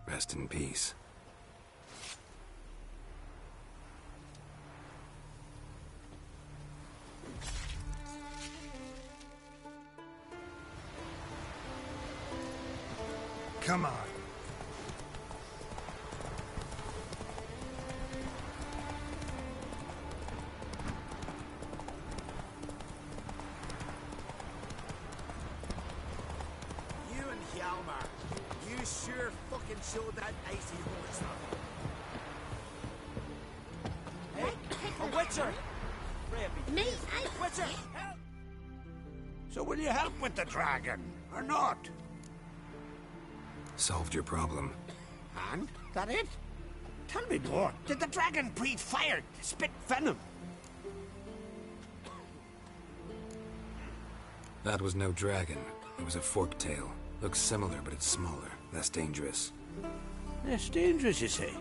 Rest in peace. Come on. You and Hjalmar, you sure fucking showed that icy horse up. Hey, a witcher! Me? Witcher, help! So will you help with the dragon, or not? Solved your problem. And? That it? Tell me more. Did the dragon breathe fire, spit venom? That was no dragon. It was a forktail. Looks similar, but it's smaller. Less dangerous. Less dangerous, you say?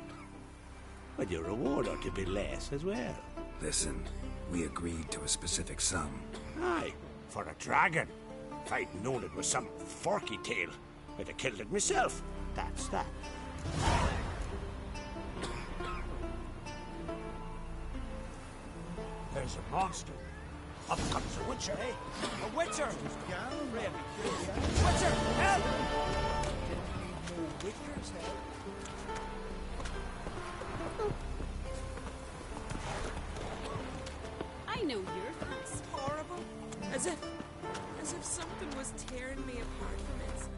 But your reward ought to be less as well. Listen, we agreed to a specific sum. Aye, for a dragon. If I'd known it was some forky tail, I'd have killed it myself. That's that. There's a monster. Up comes a witcher, eh? A witcher! Witcher, help! Witcher's help. I know your face. Horrible. As if something was tearing me apart from inside.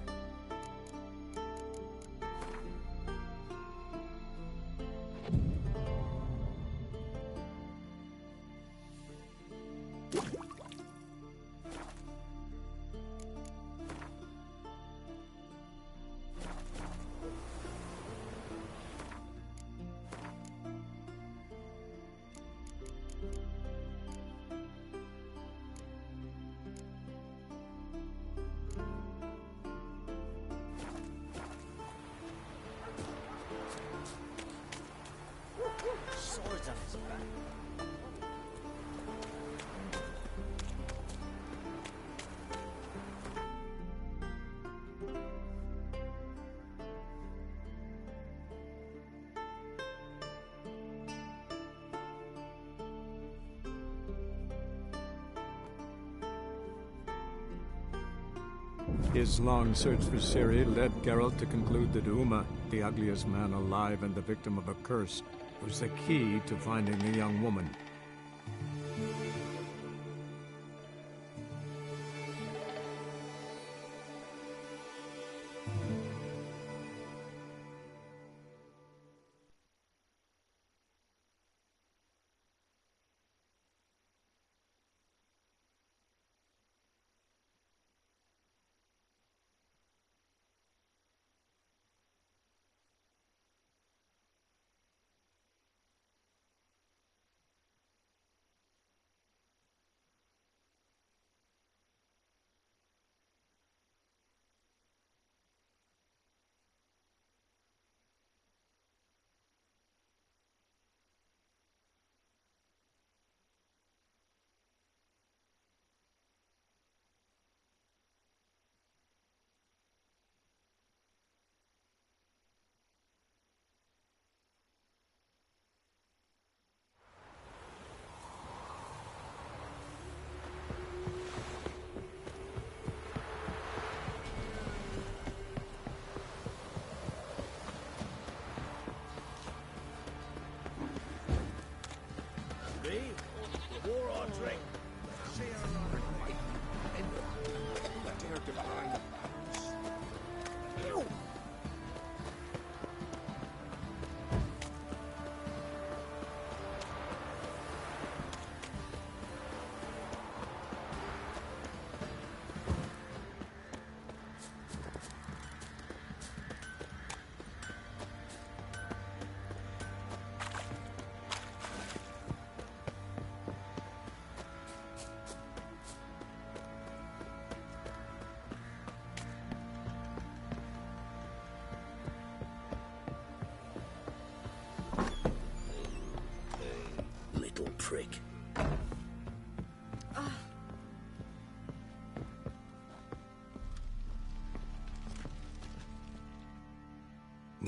Swords on his back. His long search for Ciri led Geralt to conclude that Uma, the ugliest man alive and the victim of a curse, was the key to finding the young woman.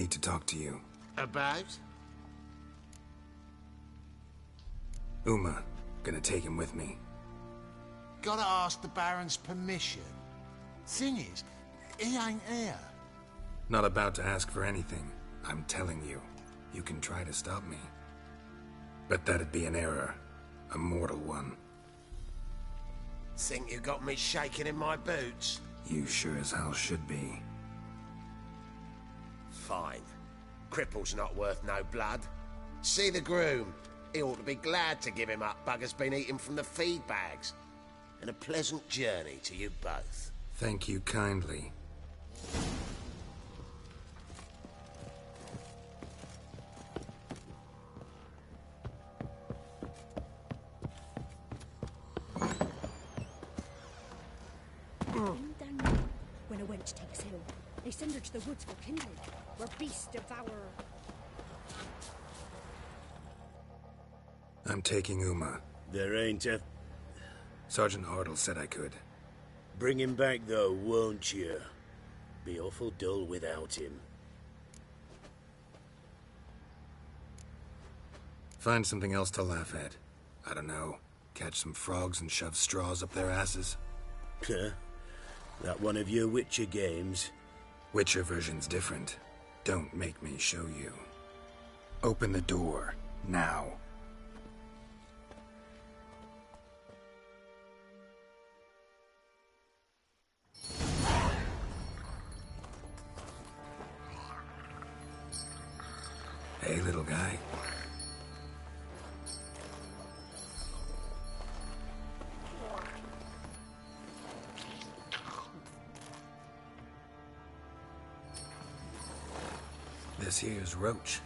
need to talk to you. About? Uma. Gonna take him with me. Gotta ask the Baron's permission. Thing is, he ain't here. Not about to ask for anything. I'm telling you. You can try to stop me. But that'd be an error. A mortal one. Think you got me shaking in my boots? You sure as hell should be. Fine. Cripple's not worth no blood. See the groom. He ought to be glad to give him up. Bugger's been eating from the feed bags. And a pleasant journey to you both. Thank you kindly. When a wench takes ill, they send her to the woods for kindling, where beasts devour. I'm taking Uma. There ain't a... Sergeant Ardle said I could. Bring him back, though, won't you? Be awful dull without him. Find something else to laugh at. I don't know. Catch some frogs and shove straws up their asses. Huh? That one of your Witcher games? Witcher version's different. Don't make me show you. Open the door. Now. Hey, little guy. This here's Roach.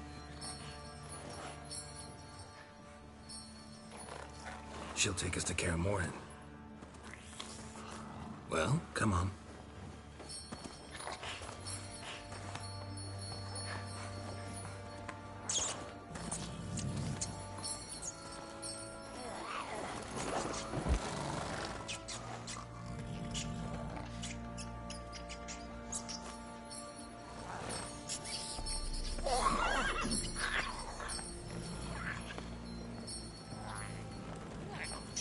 She'll take us to Kaer Morhen. Well, come on.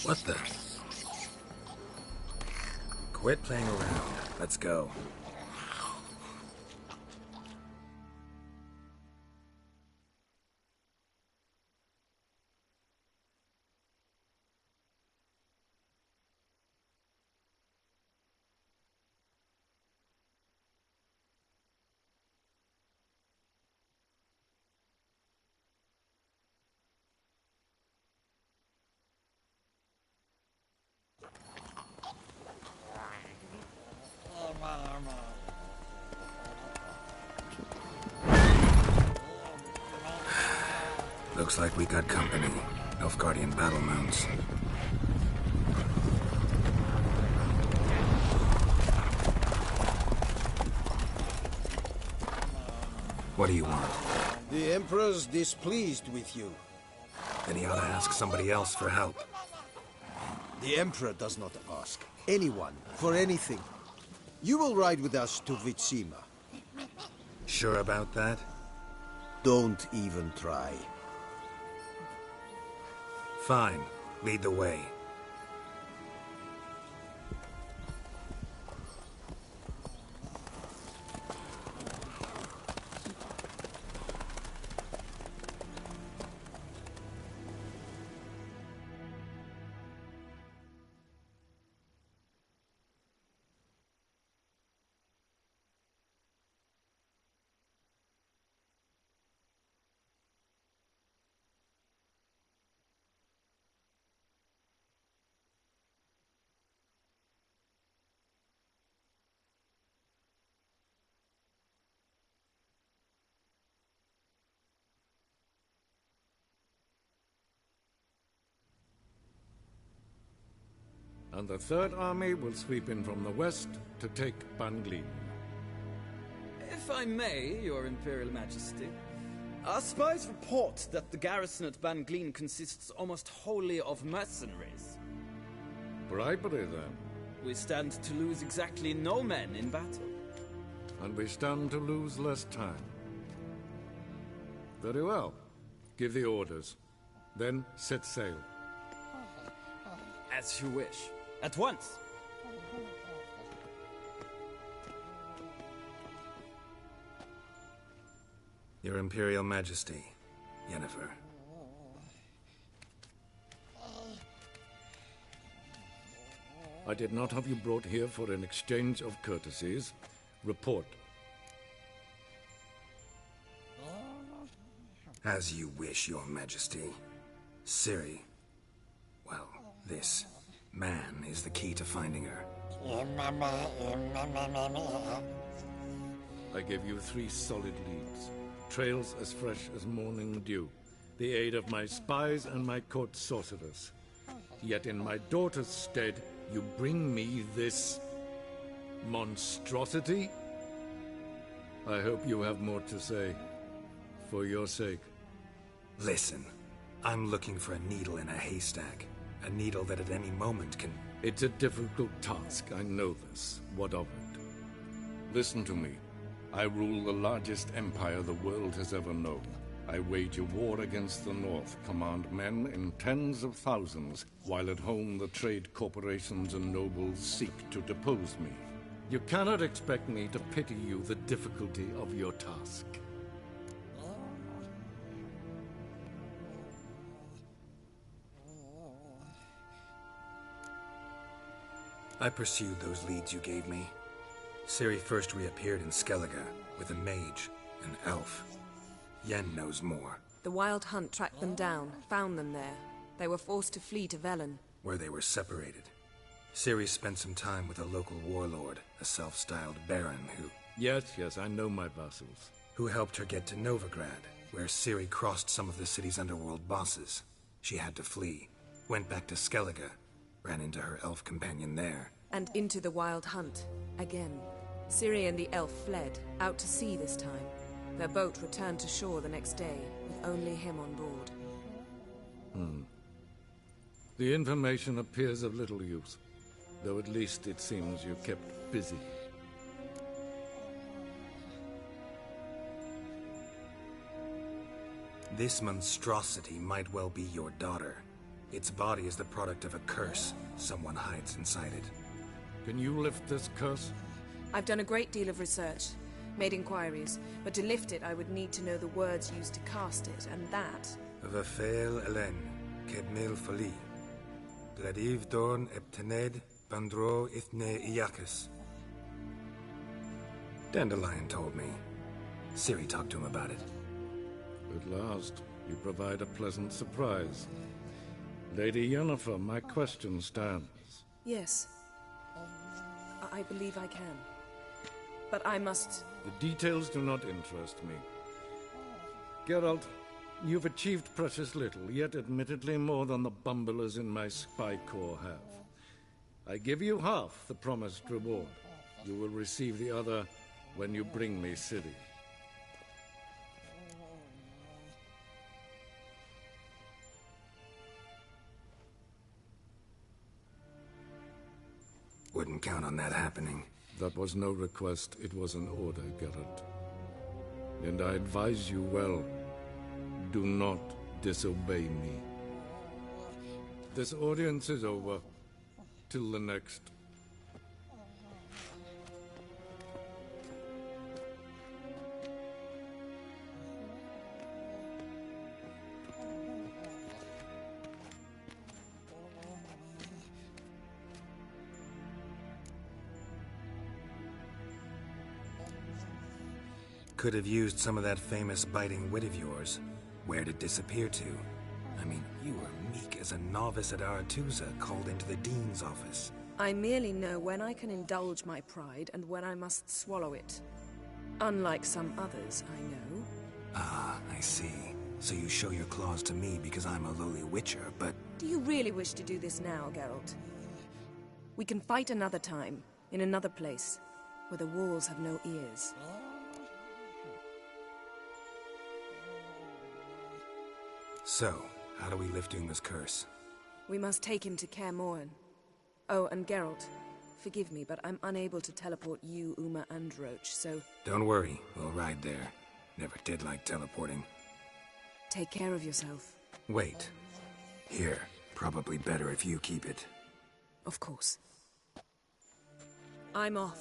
What the? Quit playing around. Let's go. Looks like we got company. Nilfgaardian battle mounts. What do you want? The Emperor's displeased with you. Then he ought to ask somebody else for help. The Emperor does not ask anyone for anything. You will ride with us to Vitsima. Sure about that? Don't even try. Fine. Lead the way. And the Third Army will sweep in from the west to take Ban Glin. If I may, Your Imperial Majesty, our spies report that the garrison at Ban Glin consists almost wholly of mercenaries. Bribery, then. We stand to lose exactly no men in battle. And we stand to lose less time. Very well. Give the orders. Then set sail. As you wish. At once! Your Imperial Majesty, Yennefer. I did not have you brought here for an exchange of courtesies. Report. As you wish, Your Majesty. Ciri. Well, this man is the key to finding her. I gave you 3 solid leads. Trails as fresh as morning dew. The aid of my spies and my court sorcerers. Yet in my daughter's stead, you bring me this monstrosity? I hope you have more to say. For your sake. Listen, I'm looking for a needle in a haystack. A needle that at any moment can... It's a difficult task, I know this. What of it? Listen to me. I rule the largest empire the world has ever known. I wage a war against the North, command men in tens of thousands, while at home the trade corporations and nobles seek to depose me. You cannot expect me to pity you the difficulty of your task. I pursued those leads you gave me. Ciri first reappeared in Skellige with a mage, an elf. Yen knows more. The Wild Hunt tracked them down, found them there. They were forced to flee to Velen, where they were separated. Ciri spent some time with a local warlord, a self-styled baron who... Yes, I know my vassals. Who helped her get to Novigrad, where Ciri crossed some of the city's underworld bosses. She had to flee, went back to Skellige, ran into her elf companion there. And into the Wild Hunt, again. Ciri and the elf fled, out to sea this time. Their boat returned to shore the next day, with only him on board. The information appears of little use, though at least it seems you kept busy. This monstrosity might well be your daughter. Its body is the product of a curse someone hides inside it. Can you lift this curse? I've done a great deal of research, made inquiries, but to lift it I would need to know the words used to cast it, and that... Vafel Elen, Kedmil Fali, Gladiv Dorn Eptened, Bandro Ithne Iakis. Dandelion told me. Ciri talked to him about it. At last, you provide a pleasant surprise. Lady Yennefer, my question stands. Yes. I believe I can. But I must... The details do not interest me. Geralt, you've achieved precious little, yet admittedly more than the bumblers in my spy corps have. I give you half the promised reward. You will receive the other when you bring me Ciri. Wouldn't count on that happening. That was no request, it was an order, Geralt. And I advise you well, do not disobey me. This audience is over. Till the next. Could have used some of that famous biting wit of yours. Where'd it disappear to? I mean, you were meek as a novice at Aretuza called into the Dean's office. I merely know when I can indulge my pride and when I must swallow it. Unlike some others, I know. Ah, I see. So you show your claws to me because I'm a lowly witcher, but... Do you really wish to do this now, Geralt? We can fight another time, in another place, where the walls have no ears. So, how do we lift Uma's curse? We must take him to Kaer Morhen. Oh, and Geralt, forgive me, but I'm unable to teleport you, Uma, and Roach, so... Don't worry, we'll ride there. Never did like teleporting. Take care of yourself. Wait. Here. Probably better if you keep it. Of course. I'm off.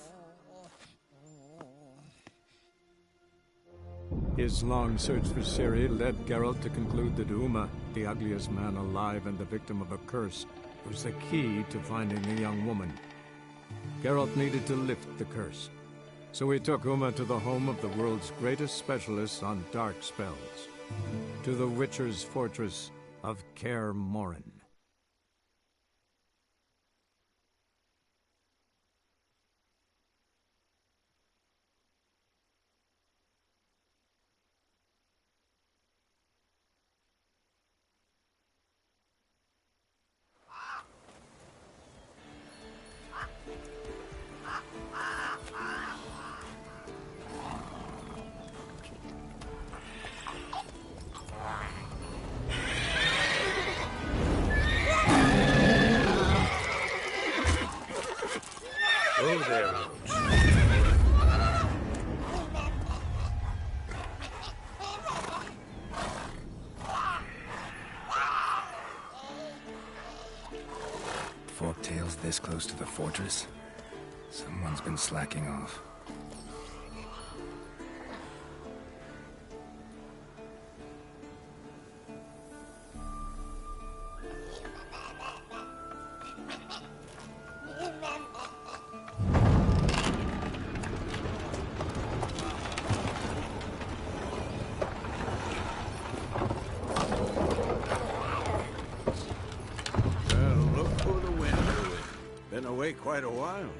His long search for Ciri led Geralt to conclude that Uma, the ugliest man alive and the victim of a curse, was the key to finding the young woman. Geralt needed to lift the curse, so he took Uma to the home of the world's greatest specialist on dark spells, to the Witcher's fortress of Kaer Morhen. Oh, there, Forktail's this close to the fortress? Someone's been slacking off. Quite a while.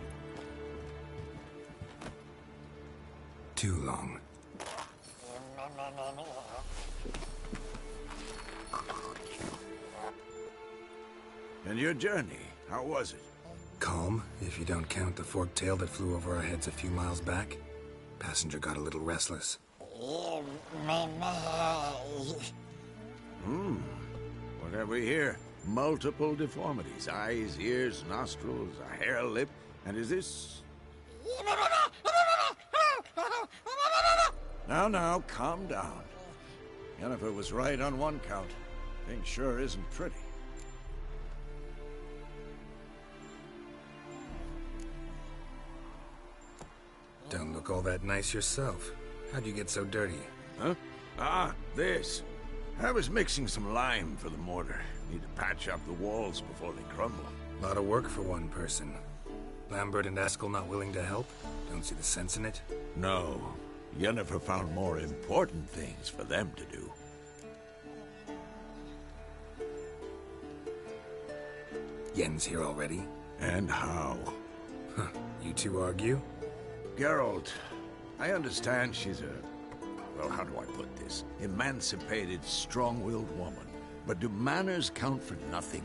Too long. And your journey, how was it? Calm, if you don't count the forktail that flew over our heads a few miles back. Passenger got a little restless. What have we here? Multiple deformities. Eyes, ears, nostrils, a hair lip. And is this... Now, calm down. Yennefer was right on one count. Thing sure isn't pretty. Don't look all that nice yourself. How'd you get so dirty? Huh? Ah, this. I was mixing some lime for the mortar. Need to patch up the walls before they crumble. A lot of work for one person. Lambert and Eskel not willing to help? Don't see the sense in it? No. Yennefer found more important things for them to do. Yen's here already? And how? Huh. You two argue? Geralt, I understand she's a... well, how do I put this? Emancipated, strong-willed woman. But do manners count for nothing?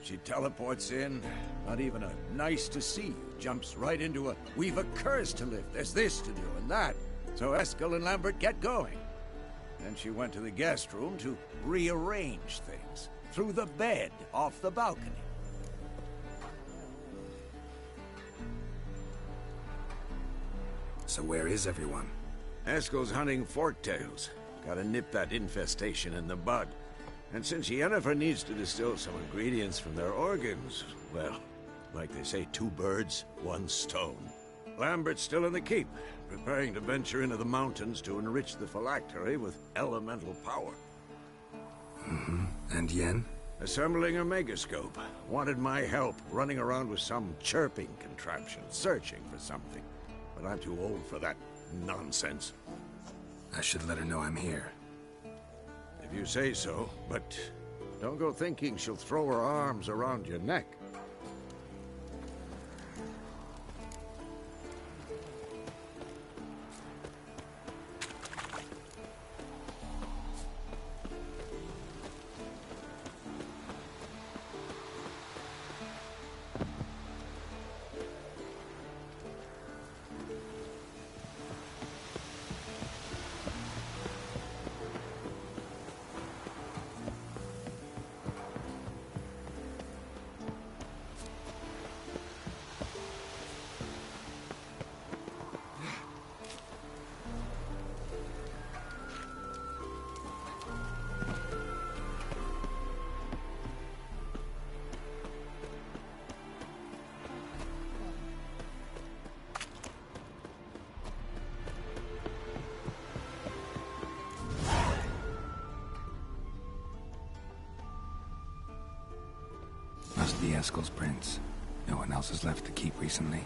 She teleports in, not even a nice to see you, jumps right into a we've a curse to lift, there's this to do and that. So Eskel and Lambert get going. Then she went to the guest room to rearrange things. Through the bed, off the balcony. So where is everyone? Eskel's hunting forktails. Gotta nip that infestation in the bud. And since Yennefer needs to distill some ingredients from their organs, well, like they say, 2 birds, 1 stone. Lambert's still in the keep, preparing to venture into the mountains to enrich the phylactery with elemental power. And Yen? Assembling a megascope. Wanted my help running around with some chirping contraption, searching for something. But I'm too old for that nonsense. I should let her know I'm here. If you say so, but don't go thinking she'll throw her arms around your neck. Eskel's prints. No one else is left to keep recently.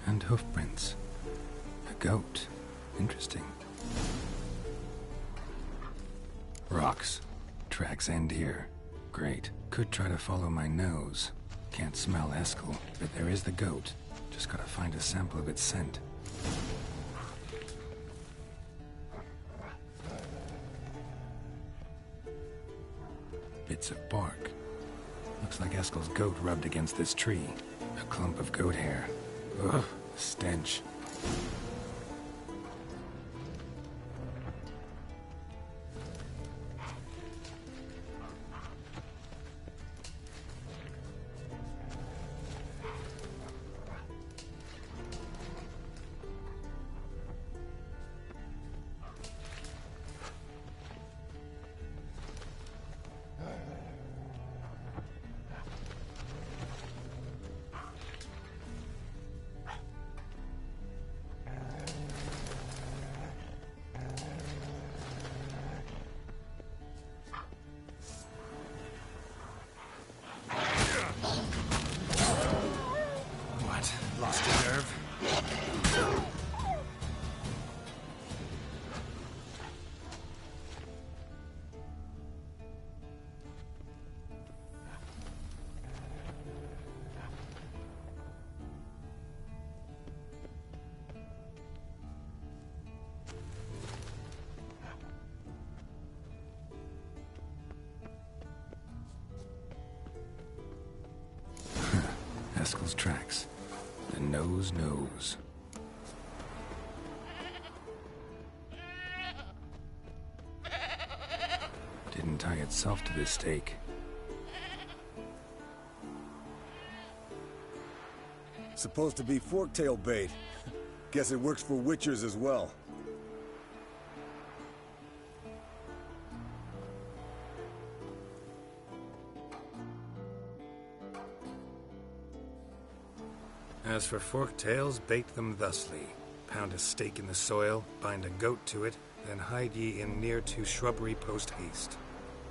And hoofprints. A goat. Interesting. Rocks. Tracks end here. Great. Could try to follow my nose. Can't smell Eskel, but there is the goat. Just gotta find a sample of its scent. Bits of bark. Looks like Eskel's goat rubbed against this tree. A clump of goat hair. Ugh, stench. Lost your nerve? Eskel's tracks. The nose knows. Didn't tie itself to this stake. Supposed to be forktail bait. Guess it works for witchers as well. As for forktails, bait them thusly. Pound a stake in the soil, bind a goat to it, then hide ye in near to shrubbery post haste.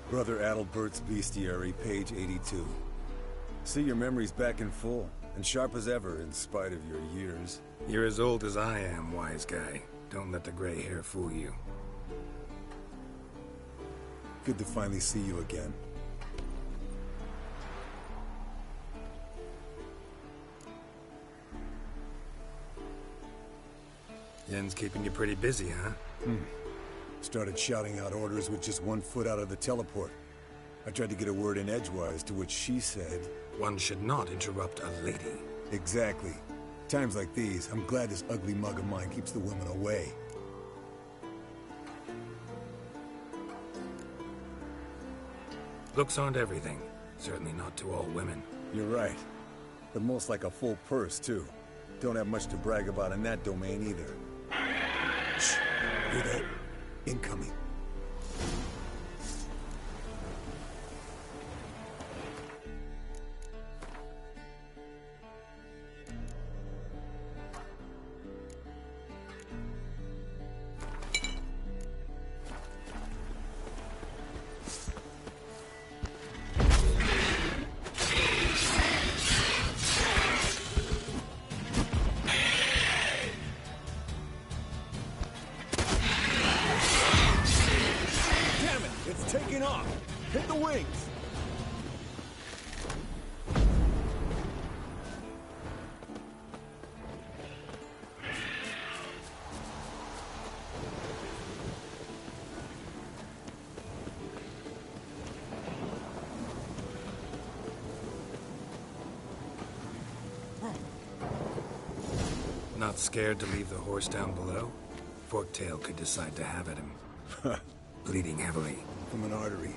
Brother Adalbert's Bestiary, page 82. See, your memory's back in full, and sharp as ever in spite of your years. You're as old as I am, wise guy. Don't let the gray hair fool you. Good to finally see you again. Yen's keeping you pretty busy, huh? Started shouting out orders with just 1 foot out of the teleport. I tried to get a word in edgewise, to which she said... One should not interrupt a lady. Exactly. Times like these, I'm glad this ugly mug of mine keeps the women away. Looks aren't everything. Certainly not to all women. You're right. But most like a full purse, too. Don't have much to brag about in that domain, either. Shh! Hear that? Incoming. Taking off! Hit the wings! Not scared to leave the horse down below? Forktail could decide to have at him. Bleeding heavily. From an artery.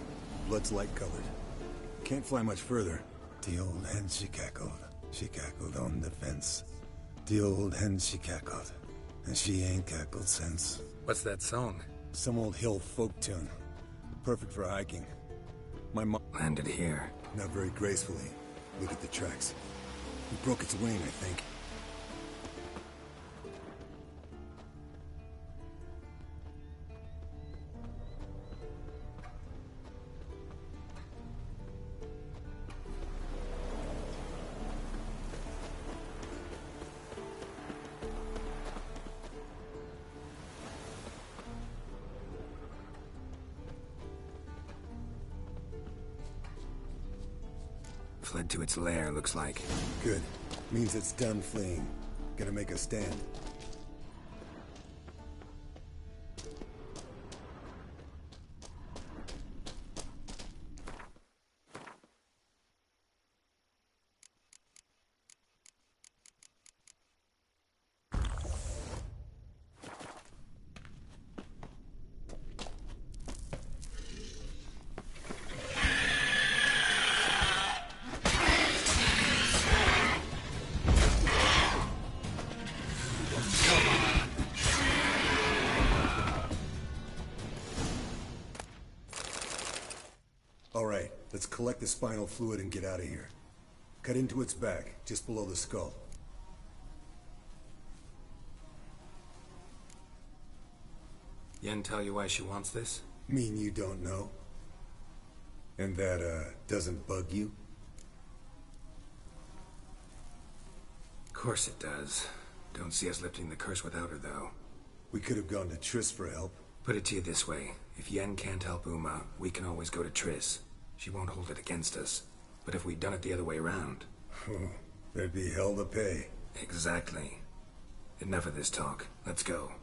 Blood's light-colored. Can't fly much further. The old hen she cackled. She cackled on the fence. The old hen she cackled. And she ain't cackled since. What's that song? Some old hill folk tune. Perfect for hiking. My mom... Landed here. Not very gracefully. Look at the tracks. It broke its wing, I think. Fled to its lair, looks like. Good. Means it's done fleeing. Gonna make a stand. Alright, let's collect the spinal fluid and get out of here. Cut into its back, just below the skull. Yen tell you why she wants this? Mean you don't know? And that, doesn't bug you? Of course it does. Don't see us lifting the curse without her, though. We could have gone to Triss for help. Put it to you this way. If Yen can't help Uma, we can always go to Triss. She won't hold it against us. But if we'd done it the other way around... There'd be hell to pay. Exactly. Enough of this talk. Let's go.